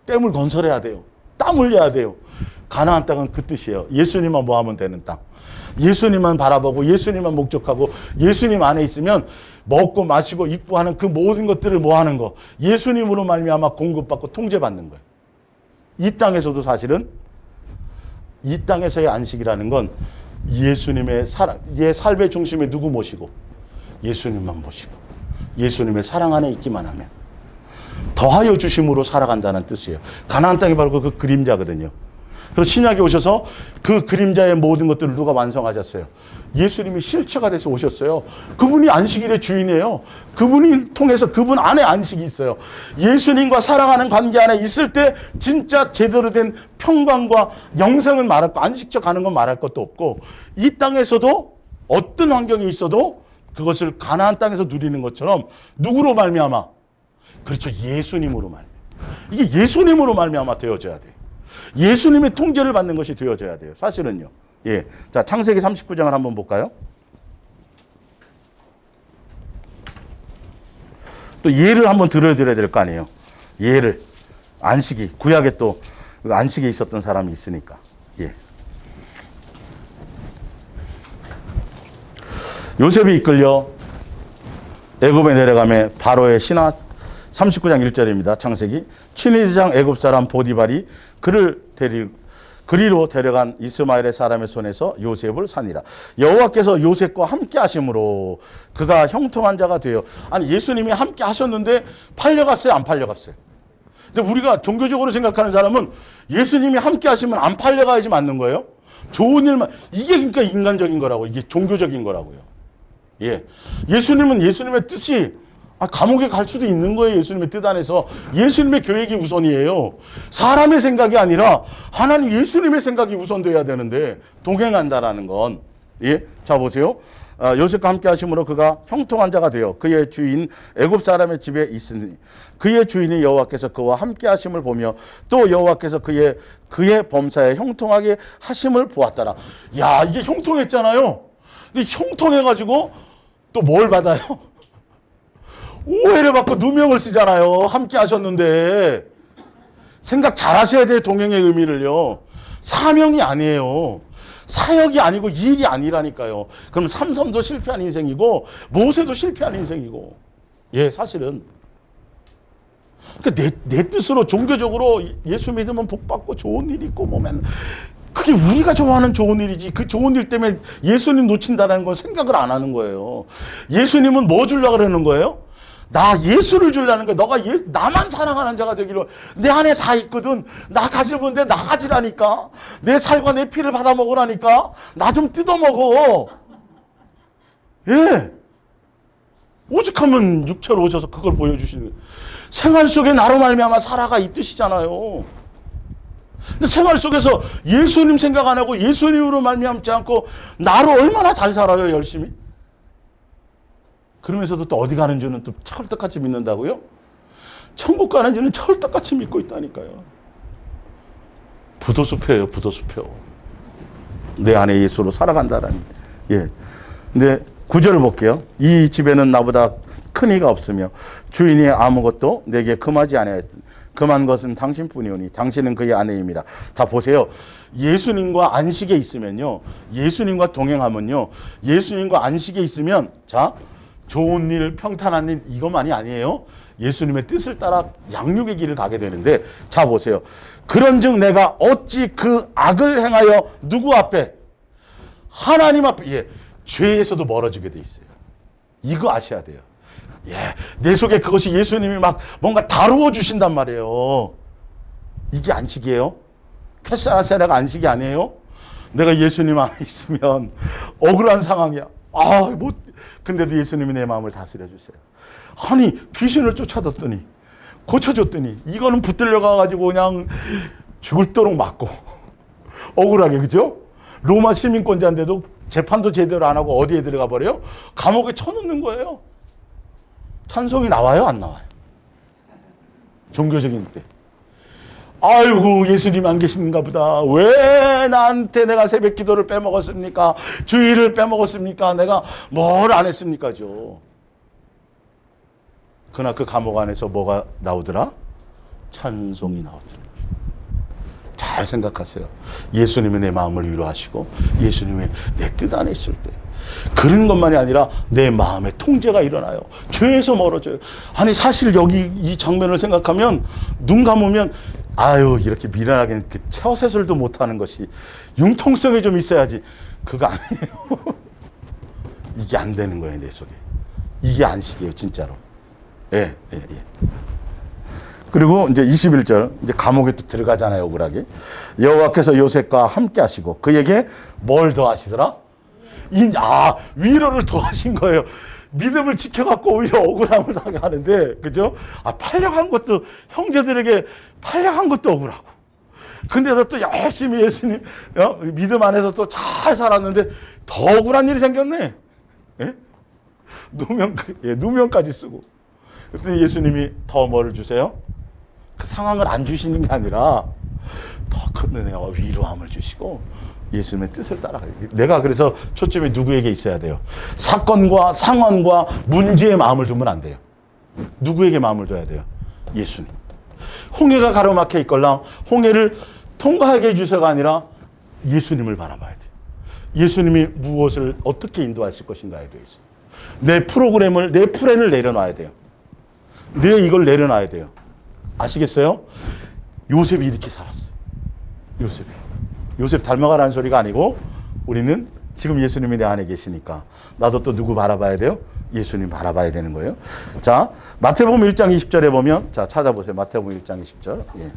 댐을 건설해야 돼요. 땀 흘려야 돼요. 가나안 땅은 그 뜻이에요. 예수님만 뭐 하면 되는 땅. 예수님만 바라보고 예수님만 목적하고 예수님 안에 있으면 먹고 마시고 입고 하는 그 모든 것들을 뭐 하는 거. 예수님으로 말미암아 공급받고 통제받는 거예요. 이 땅에서도 사실은 이 땅에서의 안식이라는 건 예수님의 삶의 중심에 누구 모시고 예수님만 모시고 예수님의 사랑 안에 있기만 하면 더하여 주심으로 살아간다는 뜻이에요. 가나안 땅이 바로 그 그림자거든요. 그래서 신약에 오셔서 그 그림자의 모든 것들을 누가 완성하셨어요? 예수님이 실체가 돼서 오셨어요. 그분이 안식일의 주인이에요. 그분이 통해서 그분 안에 안식이 있어요. 예수님과 사랑하는 관계 안에 있을 때 진짜 제대로 된 평강과 영생은 말할 거, 안식처 가는 건 말할 것도 없고 이 땅에서도 어떤 환경이 있어도 그것을 가나안 땅에서 누리는 것처럼 누구로 말미암아? 그렇죠. 예수님으로 말미암아. 이게 예수님으로 말미암아 되어져야 돼요. 예수님의 통제를 받는 것이 되어져야 돼요. 사실은요. 예. 자, 창세기 39장을 한번 볼까요? 또 예를 한번 들어드려야 될 거 아니에요. 예를. 안식이. 구약에 또 안식에 있었던 사람이 있으니까. 예. 요셉이 이끌려 애굽에 내려가며 바로의 신하 39장 1절입니다. 창세기. 친위대장 애굽 사람 보디발이 그를 그리로 데려간 이스마엘의 사람의 손에서 요셉을 산이라. 여호와께서 요셉과 함께 하심으로 그가 형통한 자가 되어. 아니 예수님이 함께 하셨는데 팔려갔어요? 안 팔려갔어요? 근데 우리가 종교적으로 생각하는 사람은 예수님이 함께 하시면 안 팔려가야지 맞는 거예요? 좋은 일만. 이게 그러니까 인간적인 거라고. 이게 종교적인 거라고요. 예. 예수님은 예수님의 뜻이 감옥에 갈 수도 있는 거예요. 예수님의 뜻 안에서. 예수님의 계획이 우선이에요. 사람의 생각이 아니라 하나님 예수님의 생각이 우선돼야 되는데 동행한다라는 건. 예. 자 보세요. 요셉과 함께 하심으로 그가 형통한 자가 되어 그의 주인 애굽 사람의 집에 있으니 그의 주인이 여호와께서 그와 함께 하심을 보며 또 여호와께서 그의 범사에 형통하게 하심을 보았더라. 야, 이게 형통했잖아요. 근데 형통해가지고 또 뭘 받아요? 오해를 받고 누명을 쓰잖아요. 함께 하셨는데. 생각 잘 하셔야 돼요. 동행의 의미를요. 사명이 아니에요. 사역이 아니고 일이 아니라니까요. 그럼 삼손도 실패한 인생이고 모세도 실패한 인생이고. 예, 사실은. 그러니까 내 뜻으로 종교적으로 예수 믿으면 복 받고 좋은 일이 있고 뭐면 그게 우리가 좋아하는 좋은 일이지. 그 좋은 일 때문에 예수님 놓친다는 건 생각을 안 하는 거예요. 예수님은 뭐 주려고 그러는 거예요? 나 예수를 주려는 거야. 너가 나만 사랑하는 자가 되기로. 내 안에 다 있거든. 나 가지는데 나 가지라니까. 내 살과 내 피를 받아 먹으라니까. 나 좀 뜯어 먹어. 예. 오죽하면 육체로 오셔서 그걸 보여주시는 거예요. 생활 속에 나로 말미암아 살아가 이 뜻이잖아요. 근데 생활 속에서 예수님 생각 안 하고 예수님으로 말미암지 않고 나로 얼마나 잘 살아요, 열심히. 그러면서도 또 어디 가는 줄은 또 철떡같이 믿는다고요? 천국 가는 줄은 철떡같이 믿고 있다니까요. 부도수표예요, 부도수표. 내 안에 예수로 살아간다라는. 예. 근데 9절을 볼게요. 이 집에는 나보다 큰 이가 없으며 주인이 아무것도 내게 금하지 아니하였다. 금한 것은 당신뿐이오니 당신은 그의 아내임이라. 자, 보세요. 예수님과 안식에 있으면요. 예수님과 동행하면요. 예수님과 안식에 있으면 자, 좋은 일, 평탄한 일 이것만이 아니에요. 예수님의 뜻을 따라 양육의 길을 가게 되는데 자, 보세요. 그런즉 내가 어찌 그 악을 행하여 누구 앞에? 하나님 앞에. 예, 죄에서도 멀어지게 돼 있어요. 이거 아셔야 돼요. 예, 내 속에 그것이 예수님이 막 뭔가 다루어 주신단 말이에요. 이게 안식이에요? 캐사라세라가 안식이 아니에요? 내가 예수님 안에 있으면 억울한 상황이야. 근데도 예수님이 내 마음을 다스려 주세요. 아니, 귀신을 쫓아뒀더니 고쳐줬더니 이거는 붙들려 가가지고 그냥 죽을도록 맞고 억울하게, 그죠? 로마 시민권자인데도 재판도 제대로 안 하고 어디에 들어가 버려요? 감옥에 쳐놓는 거예요. 찬송이 나와요, 안 나와요? 종교적인 때. 아이고, 예수님 안 계신가 보다. 왜 나한테 내가 새벽 기도를 빼먹었습니까? 주일을 빼먹었습니까? 내가 뭘 안 했습니까?죠. 그러나 그 감옥 안에서 뭐가 나오더라? 찬송이 나오더라. 잘 생각하세요. 예수님이 내 마음을 위로하시고 예수님이 내 뜻 안에 있을 때 그런 것만이 아니라 내 마음의 통제가 일어나요. 죄에서 멀어져요. 아니, 사실 여기 이 장면을 생각하면 눈 감으면 이렇게 미련하게 그 처세술도 못하는 것이 융통성이 좀 있어야지. 그거 아니에요. 이게 안 되는 거예요, 내 속에. 이게 안식이에요, 진짜로. 예. 그리고 이제 21절, 이제 감옥에 또 들어가잖아요, 억울하게. 여호와께서 요셉과 함께 하시고 그에게 뭘 더하시더라? 위로를 더하신 거예요. 믿음을 지켜갖고 오히려 억울함을 당하게 하는데, 그죠? 팔려간 것도, 형제들에게 팔려간 것도 억울하고. 근데도 또 열심히 예수님, 믿음 안에서 또 잘 살았는데, 더 억울한 일이 생겼네. 예? 누명까지 쓰고. 그랬더니 예수님이 더 뭐를 주세요? 그 상황을 안 주시는 게 아니라, 더 큰 은혜와 위로함을 주시고, 예수님의 뜻을 따라가요. 내가 그래서 초점이 누구에게 있어야 돼요? 사건과 상황과 문제의 마음을 두면 안 돼요. 누구에게 마음을 둬야 돼요? 예수님. 홍해가 가로막혀 있걸랑 홍해를 통과하게 해주세요가 아니라 예수님을 바라봐야 돼요. 예수님이 무엇을 어떻게 인도하실 것인가에 대해서. 내 프로그램을, 내 플랜을 내려놔야 돼요. 이걸 내려놔야 돼요. 아시겠어요? 요셉이 이렇게 살았어요. 요셉 닮아가라는 소리가 아니고 우리는 지금 예수님이 내 안에 계시니까 나도 또 누구 바라봐야 돼요? 예수님 바라봐야 되는 거예요. 자, 마태복음 1장 20절에 보면, 자, 찾아보세요. 마태복음 1장 20절. 예.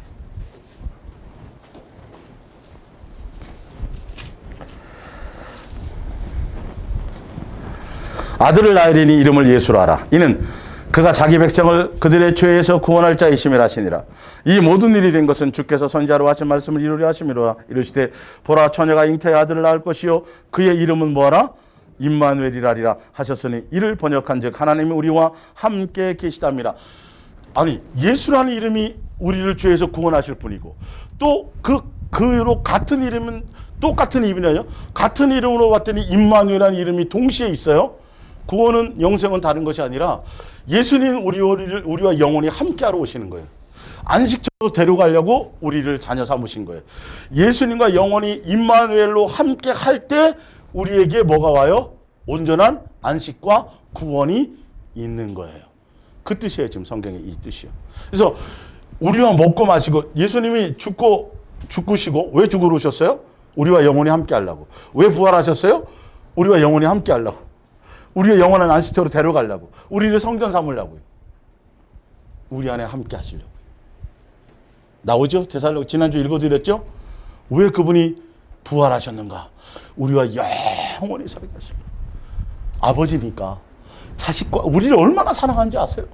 아들을 낳으리니 이름을 예수로 하라. 이는 그가 자기 백성을 그들의 죄에서 구원할 자이심이라 하시니라. 이 모든 일이 된 것은 주께서 선지자로 하신 말씀을 이루려 하심이로라. 이르시되 보라, 처녀가 잉태의 아들을 낳을 것이요 그의 이름은 뭐하라? 임마누엘이라리라 하셨으니 이를 번역한즉 하나님이 우리와 함께 계시답니다. 아니, 예수라는 이름이 우리를 죄에서 구원하실 분이고, 또 그로 같은 이름은 똑같은 이름이에요. 같은 이름으로 봤더니 임마누엘이라는 이름이 동시에 있어요. 구원은 영생은 다른 것이 아니라 예수님은 우리와 영원히 함께하러 오시는 거예요. 안식처로 데려가려고 우리를 자녀 삼으신 거예요. 예수님과 영원히 임마누엘로 함께 할 때 우리에게 뭐가 와요? 온전한 안식과 구원이 있는 거예요. 그 뜻이에요. 지금 성경의 이 뜻이요. 그래서 우리와 먹고 마시고 예수님이 죽으시고 왜 죽으러 오셨어요? 우리와 영원히 함께 하려고. 왜 부활하셨어요? 우리와 영원히 함께 하려고. 우리의 영원한 안식처로 데려가려고. 우리를 성전 삼으려고요. 우리 안에 함께 하시려고. 나오죠? 데살로니가 지난주 읽어드렸죠? 왜 그분이 부활하셨는가? 우리와 영원히 살게 하시려고. 아버지니까 자식과 우리를 얼마나 사랑하는지 아세요?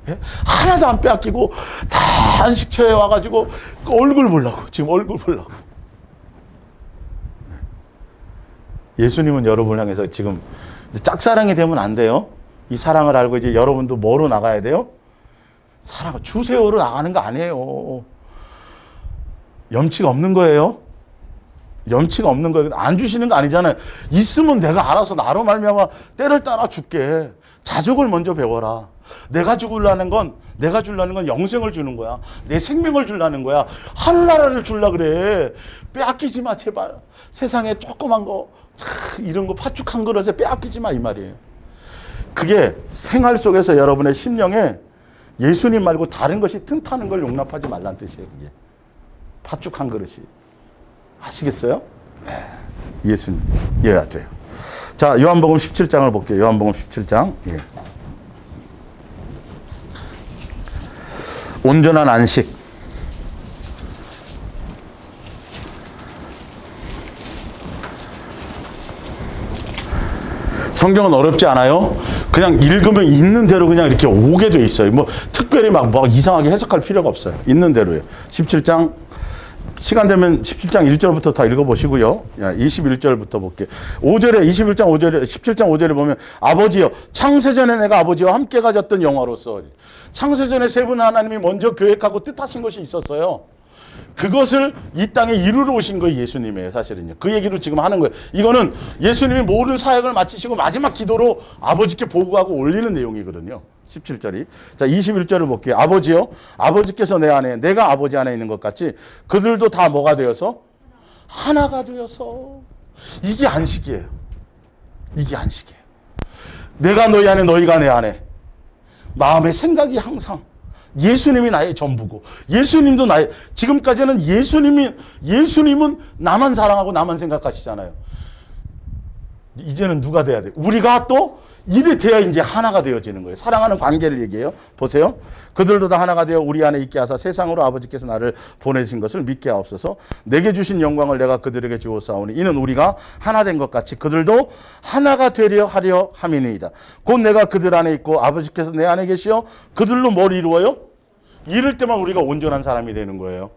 예? 하나도 안 빼앗기고 다 안식처에 와가지고 그 얼굴 보려고. 지금 얼굴 보려고. 예수님은 여러분을 향해서 지금 짝사랑이 되면 안 돼요. 이 사랑을 알고 이제 여러분도 뭐로 나가야 돼요? 사랑을 주세요로 나가는 거 아니에요. 염치가 없는 거예요. 염치가 없는 거예요. 안 주시는 거 아니잖아요. 있으면 내가 알아서 나로 말미암아 때를 따라 줄게. 자족을 먼저 배워라. 내가 주려는 건 영생을 주는 거야. 내 생명을 주려는 거야. 하늘나라를 주려 그래. 빼앗기지 마 제발. 세상에 조그만 거 이런 거 파죽한 그릇에 빼앗기지 마 이 말이에요. 그게 생활 속에서 여러분의 심령에 예수님 말고 다른 것이 틈타는 걸 용납하지 말란 뜻이에요. 그게 파죽한 그릇이. 아시겠어요? 네. 예수님 이해가 돼요. 자, 요한복음 17장을 볼게요. 요한복음 17장. 예. 온전한 안식. 성경은 어렵지 않아요. 그냥 읽으면 있는 대로 그냥 이렇게 오게 돼 있어요. 뭐 특별히 막 이상하게 해석할 필요가 없어요. 있는 대로예요. 17장 시간 되면 17장 1절부터 다 읽어보시고요. 21절부터 볼게요. 5절에 21장 5절에 17장 5절에 보면 아버지여 창세전에 내가 아버지와 함께 가졌던 영화로서 창세전에 세 분 하나님이 먼저 계획하고 뜻하신 것이 있었어요. 그것을 이 땅에 이루러 오신 거예요. 예수님이에요. 사실은요. 그 얘기를 지금 하는 거예요. 이거는 예수님이 모든 사역을 마치시고 마지막 기도로 아버지께 보고하고 올리는 내용이거든요. 17절이. 자, 21절을 볼게요. 아버지요. 아버지께서 내 안에, 내가 아버지 안에 있는 것 같이 그들도 다 뭐가 되어서? 하나가 되어서. 이게 안식이에요. 이게 안식이에요. 내가 너희 안에, 너희가 내 안에. 마음의 생각이 항상 예수님이 나의 전부고 예수님도 나의, 지금까지는 예수님은 나만 사랑하고 나만 생각하시잖아요. 이제는 누가 돼야 돼? 우리가 또 이래 돼야 이제 하나가 되어지는 거예요. 사랑하는 관계를 얘기해요. 보세요. 그들도 다 하나가 되어 우리 안에 있게 하사 세상으로 아버지께서 나를 보내신 것을 믿게 하옵소서. 내게 주신 영광을 내가 그들에게 주었사오니 이는 우리가 하나 된 것 같이 그들도 하나가 되려 하려 함이니이다. 곧 내가 그들 안에 있고 아버지께서 내 안에 계시어 그들로 뭘 이루어요? 이럴 때만 우리가 온전한 사람이 되는 거예요.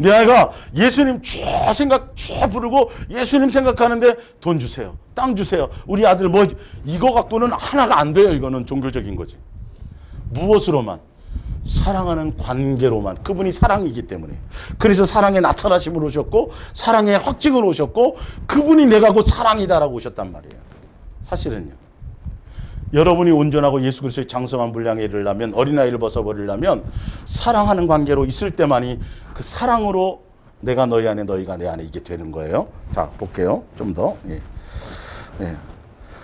내 아이가 예수님 쫙 부르고 예수님 생각하는데 돈 주세요. 땅 주세요. 우리 아들 뭐 이거 갖고는 하나가 안 돼요. 이거는 종교적인 거지. 무엇으로만? 사랑하는 관계로만. 그분이 사랑이기 때문에. 그래서 사랑의 나타나심으로 오셨고 사랑의 확증으로 오셨고 그분이 내가 곧 사랑이다라고 오셨단 말이에요. 사실은요. 여러분이 온전하고 예수 그리스도의 장성한 분량에 이르려면 어린아이를 벗어버리려면 사랑하는 관계로 있을 때만이 그 사랑으로 내가 너희 안에 너희가 내 안에 이게 되는 거예요. 자 볼게요. 좀 더. 예. 예.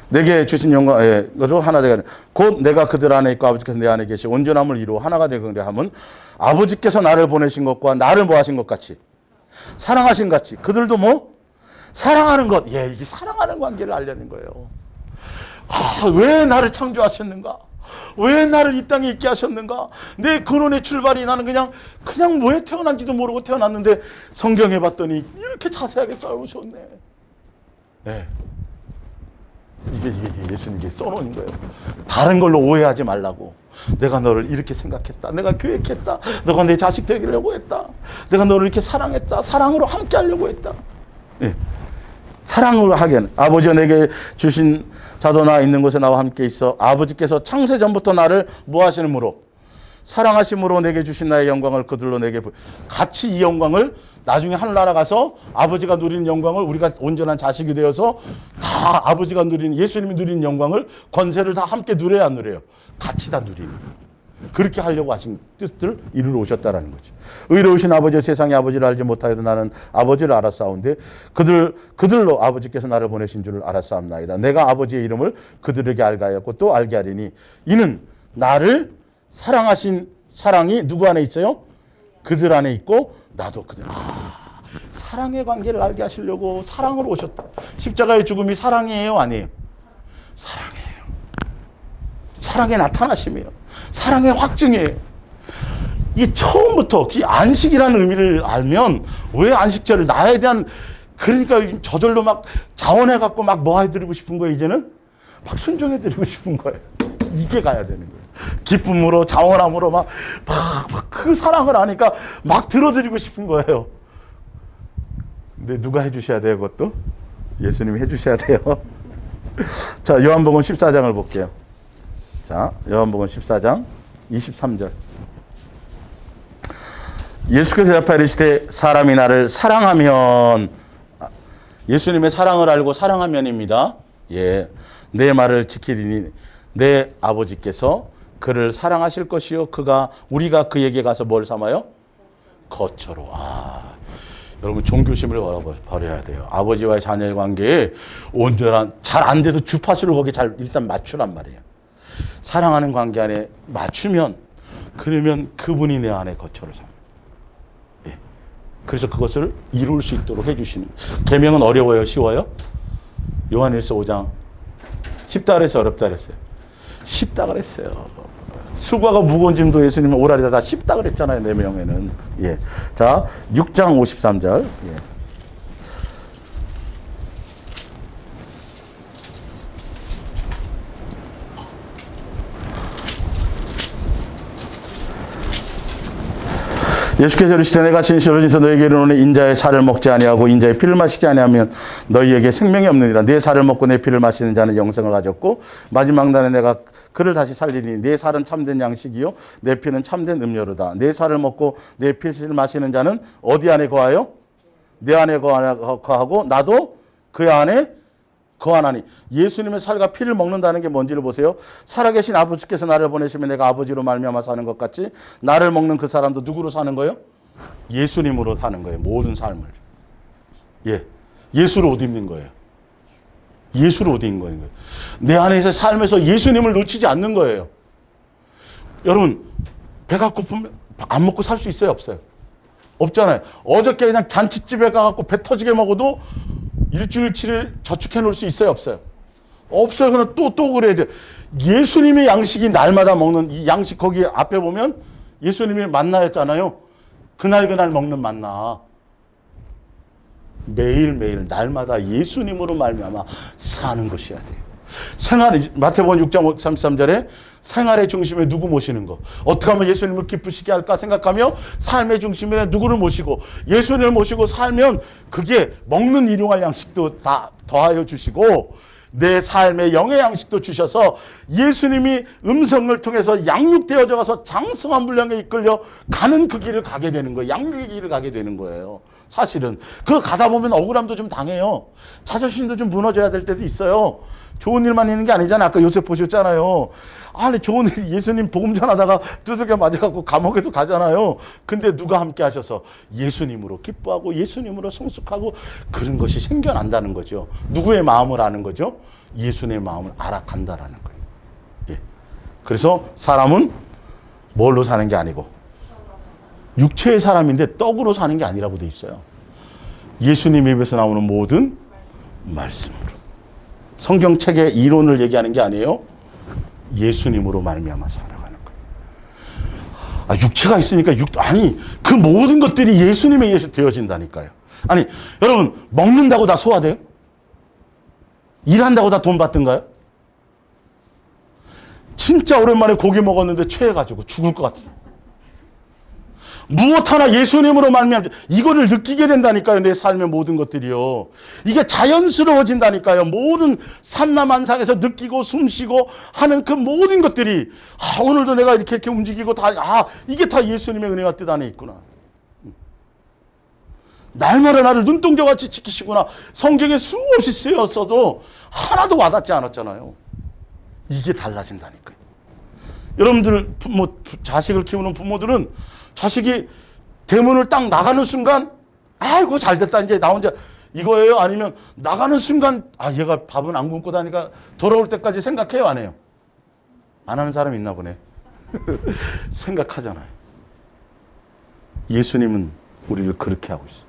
내게 주신 영광으로 하나 되가 곧 내가 그들 안에 있고 아버지께서 내 안에 계시 온전함을 이루어 하나가 되그려 함은 아버지께서 나를 보내신 것과 나를 뭐 하신 것 같이 사랑하신 같이 그들도 뭐 사랑하는 것. 예, 이게 사랑하는 관계를 알려는 거예요. 아, 왜 나를 창조하셨는가? 왜 나를 이 땅에 있게 하셨는가? 내 근원의 출발이 나는 그냥 왜 태어난지도 모르고 태어났는데 성경에 봤더니 이렇게 자세하게 써놓으셨네. 네. 이게 예수님이 써놓은 거예요. 다른 걸로 오해하지 말라고. 내가 너를 이렇게 생각했다. 내가 계획했다. 너가 내 자식 되려고 했다. 내가 너를 이렇게 사랑했다. 사랑으로 함께 하려고 했다. 네. 사랑으로 하기에는 아버지가 내게 주신 자도 나 있는 곳에 나와 함께 있어 아버지께서 창세 전부터 나를 뭐 하시므로 사랑하심으로 내게 주신 나의 영광을 그들로 내게 같이 이 영광을 나중에 하늘나라 가서 아버지가 누리는 영광을 우리가 온전한 자식이 되어서 다 아버지가 누리는 예수님이 누리는 영광을 권세를 다 함께 누려야 안 누려요? 같이 다 누리는. 그렇게 하려고 하신 뜻을 이루러 오셨다라는 거죠. 의로우신 아버지, 세상의 아버지를 알지 못하여도 나는 아버지를 알았사온데 그들로 아버지께서 나를 보내신 줄을 알았사옵나이다. 내가 아버지의 이름을 그들에게 알게 하였고 또 알게 하리니 이는 나를 사랑하신 사랑이 누구 안에 있어요? 그들 안에 있고 나도 그들. 사랑의 관계를 알게 하시려고 사랑으로 오셨다. 십자가의 죽음이 사랑이에요, 아니에요? 사랑이에요. 사랑의 나타나심이에요. 사랑의 확증이에요. 이게 처음부터 이 안식이라는 의미를 알면 왜 안식절을 나에 대한 그러니까 저절로 막 자원해갖고 막 뭐 해드리고 싶은 거예요. 이제는 막 순종해드리고 싶은 거예요. 이게 가야 되는 거예요. 기쁨으로 자원함으로 막 그 사랑을 하니까 막 들어드리고 싶은 거예요. 근데 누가 해주셔야 돼요, 그것도? 예수님이 해주셔야 돼요. 자, 요한복음 14장을 볼게요. 자, 요한복음 14장 23절. 예수께서 대답하여 이르시되 사람이 나를 사랑하면, 예수님의 사랑을 알고 사랑하면입니다. 예, 내 말을 지키리니 내 아버지께서 그를 사랑하실 것이요 우리가 그에게 가서 뭘 삼아요? 거처로. 여러분 종교심을 버려야 돼요. 아버지와의 자녀의 관계에 온전한, 잘 안 돼도 주파수를 거기 잘 일단 맞추란 말이에요. 사랑하는 관계 안에 맞추면, 그러면 그분이 내 안에 거처를 삼아요. 예. 그래서 그것을 이룰 수 있도록 해주시는. 계명은 어려워요, 쉬워요? 요한일서 5장 쉽다 그랬어요, 어렵다 그랬어요? 쉽다 그랬어요. 수고가 무거운 짐도 예수님은 오라리다 다 쉽다 그랬잖아요, 내 명에는. 예. 자, 6장 53절. 예. 예수께서 이르시되 내가 진실로 진실로 너희에게 이르노니 인자의 살을 먹지 아니하고 인자의 피를 마시지 아니하면 너희에게 생명이 없느니라. 내 살을 먹고 내 피를 마시는 자는 영생을 가졌고 마지막 날에 내가 그를 다시 살리니 내 살은 참된 양식이요 내 피는 참된 음료로다. 내 살을 먹고 내 피를 마시는 자는 어디 안에 거하여? 내 안에 거하고 나도 그 안에 거하나니. 예수님의 살과 피를 먹는다는 게 뭔지를 보세요. 살아계신 아버지께서 나를 보내시면 내가 아버지로 말미암아 사는 것 같이 나를 먹는 그 사람도 누구로 사는 거예요? 예수님으로 사는 거예요. 모든 삶을. 예, 예수로 옷 입는 거예요. 예수로 옷 입는 거예요. 내 안에서 삶에서 예수님을 놓치지 않는 거예요. 여러분, 배가 고프면 안 먹고 살 수 있어요, 없어요? 없잖아요. 어저께 그냥 잔치집에 가갖고 배 터지게 먹어도 일주일치를 저축해 놓을 수 있어요, 없어요? 없어요. 그럼 또 그래야 돼요. 예수님의 양식이 날마다 먹는 이 양식, 거기 앞에 보면 예수님이 만나였잖아요. 그날 먹는 만나. 매일매일 날마다 예수님으로 말미암아 사는 것이어야 돼요. 생활, 마태복음 6장 33절에 생활의 중심에 누구 모시는 거. 어떻게 하면 예수님을 기쁘시게 할까 생각하며 삶의 중심에 누구를 모시고 예수님을 모시고 살면 그게 먹는 일용할 양식도 다 더하여 주시고 내 삶의 영의 양식도 주셔서 예수님이 음성을 통해서 양육되어져 가서 장성한 분량에 이끌려 가는 그 길을 가게 되는 거예요. 양육의 길을 가게 되는 거예요. 사실은 그거 가다 보면 억울함도 좀 당해요. 자존심도 좀 무너져야 될 때도 있어요. 좋은 일만 있는 게 아니잖아요. 아까 요셉 보셨잖아요. 아니 좋은 일, 예수님 복음 전하다가 두들겨 맞아갖고 감옥에도 가잖아요. 근데 누가 함께 하셔서 예수님으로 기뻐하고 예수님으로 성숙하고 그런 것이 생겨난다는 거죠. 누구의 마음을 아는 거죠? 예수님의 마음을 알아간다라는 거예요. 예. 그래서 사람은 뭘로 사는 게 아니고 육체의 사람인데 떡으로 사는 게 아니라고 돼 있어요. 예수님의 입에서 나오는 모든 말씀으로. 성경책의 이론을 얘기하는 게 아니에요. 예수님으로 말미암아 살아가는 거예요. 육체가 있으니까 아니 그 모든 것들이 예수님에 의해서 되어진다니까요. 아니 여러분, 먹는다고 다 소화돼요? 일한다고 다 돈 받던가요? 진짜 오랜만에 고기 먹었는데 체해가지고 죽을 것 같아요. 무엇 하나 예수님으로 말미암아 이거를 느끼게 된다니까요. 내 삶의 모든 것들이요. 이게 자연스러워진다니까요. 모든 산나만상에서 느끼고 숨쉬고 하는 그 모든 것들이 오늘도 내가 이렇게 움직이고 다 이게 다 예수님의 은혜와 뜻 안에 있구나. 날마다 나를 눈동자같이 지키시구나. 성경에 수없이 쓰였어도 하나도 와닿지 않았잖아요. 이게 달라진다니까요. 여러분들 자식을 키우는 부모들은 자식이 대문을 딱 나가는 순간 아이고 잘됐다 이제 나 혼자 이거예요? 아니면 나가는 순간 아 얘가 밥은 안 굶고 다니까 돌아올 때까지 생각해요? 안 해요? 안 하는 사람이 있나 보네. 생각하잖아요. 예수님은 우리를 그렇게 하고 있어요.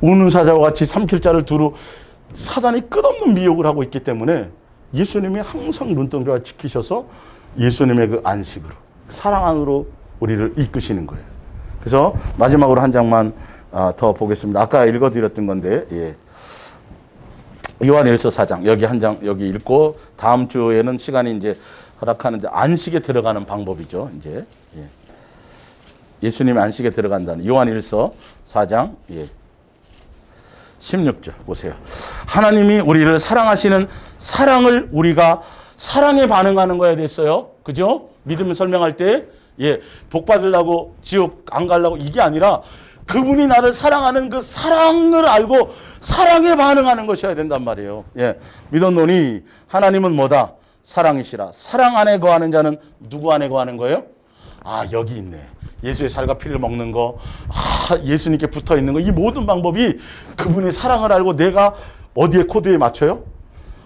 우는 사자와 같이 삼킬 자를 두루 사단이 끝없는 미혹을 하고 있기 때문에 예수님이 항상 눈동자를 지키셔서 예수님의 그 안식으로 사랑 안으로 우리를 이끄시는 거예요. 그래서 마지막으로 한 장만 더 보겠습니다. 아까 읽어드렸던 건데 예. 요한일서 4장 여기 한 장 여기 읽고 다음 주에는 시간이 이제 허락하는데 안식에 들어가는 방법이죠. 이제 예. 예수님이 안식에 들어간다는 요한일서 4장 예. 16절 보세요. 하나님이 우리를 사랑하시는 사랑을 우리가 사랑에 반응하는 거야 됐어요. 그죠? 믿음을 설명할 때 예, 복 받으려고 지옥 안 가려고 이게 아니라 그분이 나를 사랑하는 그 사랑을 알고 사랑에 반응하는 것이어야 된단 말이에요. 예, 믿었노니 하나님은 뭐다? 사랑이시라. 사랑 안에 거하는 자는 누구 안에 거하는 거예요? 아, 여기 있네. 예수의 살과 피를 먹는 거, 예수님께 붙어 있는 거, 이 모든 방법이 그분의 사랑을 알고 내가 어디에 코드에 맞춰요?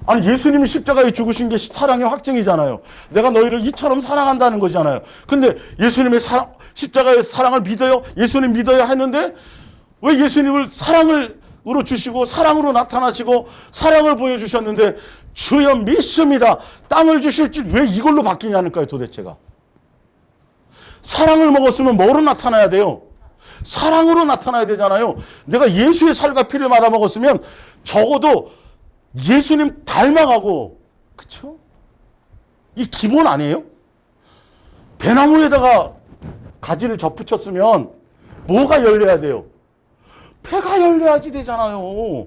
아니, 예수님이 십자가에 죽으신 게 사랑의 확증이잖아요. 내가 너희를 이처럼 사랑한다는 거잖아요. 근데 예수님의 십자가의 사랑을 믿어요? 예수님 믿어요? 했는데 왜 예수님을 사랑으로 주시고 사랑으로 나타나시고 사랑을 보여주셨는데 주여 믿습니다. 땅을 주실 줄 왜 이걸로 바뀌냐니까요, 도대체가. 사랑을 먹었으면 뭐로 나타나야 돼요? 사랑으로 나타나야 되잖아요. 내가 예수의 살과 피를 말아 먹었으면 적어도 예수님 닮아가고, 그쵸? 이 기본 아니에요? 배나무에다가 가지를 접붙였으면 뭐가 열려야 돼요? 폐가 열려야지 되잖아요.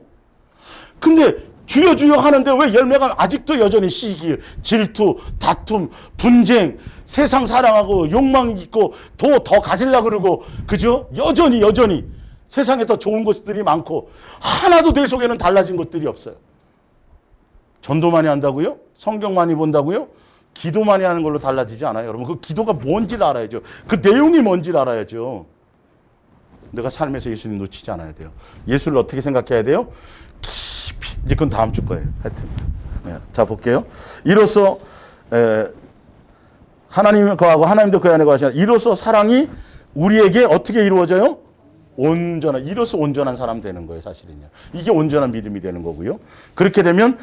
근데 주여 주여 하는데 왜 열매가 아직도 여전히 시기, 질투, 다툼, 분쟁, 세상 사랑하고 욕망 있고 더 가지려고 그러고, 그죠? 여전히 세상에 더 좋은 것들이 많고 하나도 내 속에는 달라진 것들이 없어요. 전도 많이 한다고요? 성경 많이 본다고요? 기도 많이 하는 걸로 달라지지 않아요. 여러분 그 기도가 뭔지를 알아야죠. 그 내용이 뭔지를 알아야죠. 내가 삶에서 예수님 놓치지 않아야 돼요. 예수를 어떻게 생각해야 돼요? 깊이. 이제 그건 다음 주 거예요. 하여튼. 네. 자 볼게요. 이로써 하나님이 거하고 하나님도 그 안에 거하시나 이로써 사랑이 우리에게 어떻게 이루어져요? 이로써 온전한 사람 되는 거예요. 사실은요. 이게 온전한 믿음이 되는 거고요. 그렇게 되면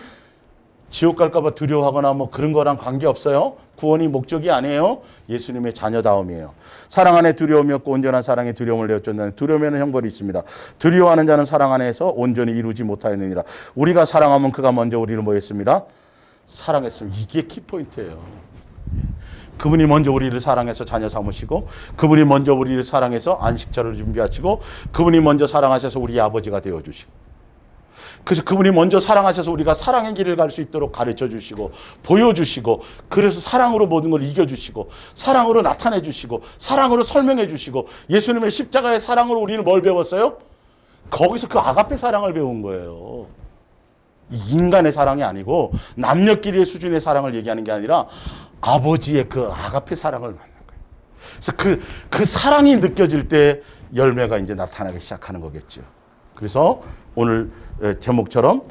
지옥 갈까봐 두려워하거나 뭐 그런 거랑 관계없어요. 구원이 목적이 아니에요. 예수님의 자녀다움이에요. 사랑 안에 두려움이 없고 온전한 사랑에 두려움을 내어쫓는다는 두려움에는 형벌이 있습니다. 두려워하는 자는 사랑 안에서 온전히 이루지 못하였느니라. 우리가 사랑하면 그가 먼저 우리를 뭐 했습니다? 사랑했습니다. 이게 키포인트예요. 그분이 먼저 우리를 사랑해서 자녀 삼으시고 그분이 먼저 우리를 사랑해서 안식처를 준비하시고 그분이 먼저 사랑하셔서 우리 아버지가 되어주시고 그래서 그분이 먼저 사랑하셔서 우리가 사랑의 길을 갈 수 있도록 가르쳐 주시고 보여주시고 그래서 사랑으로 모든 걸 이겨주시고 사랑으로 나타내 주시고 사랑으로 설명해 주시고 예수님의 십자가의 사랑으로 우리는 뭘 배웠어요? 거기서 그 아가페 사랑을 배운 거예요. 인간의 사랑이 아니고 남녀끼리의 수준의 사랑을 얘기하는 게 아니라 아버지의 그 아가페 사랑을 만난 거예요. 그래서 그 사랑이 느껴질 때 열매가 이제 나타나기 시작하는 거겠죠. 그래서 오늘 제목처럼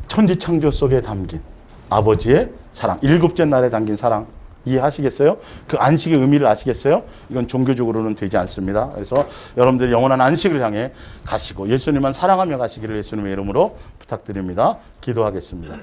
천지창조 속에 담긴 아버지의 사랑, 일곱째 날에 담긴 사랑 이해하시겠어요? 그 안식의 의미를 아시겠어요? 이건 종교적으로는 되지 않습니다. 그래서 여러분들이 영원한 안식을 향해 가시고 예수님만 사랑하며 가시기를 예수님의 이름으로 부탁드립니다. 기도하겠습니다.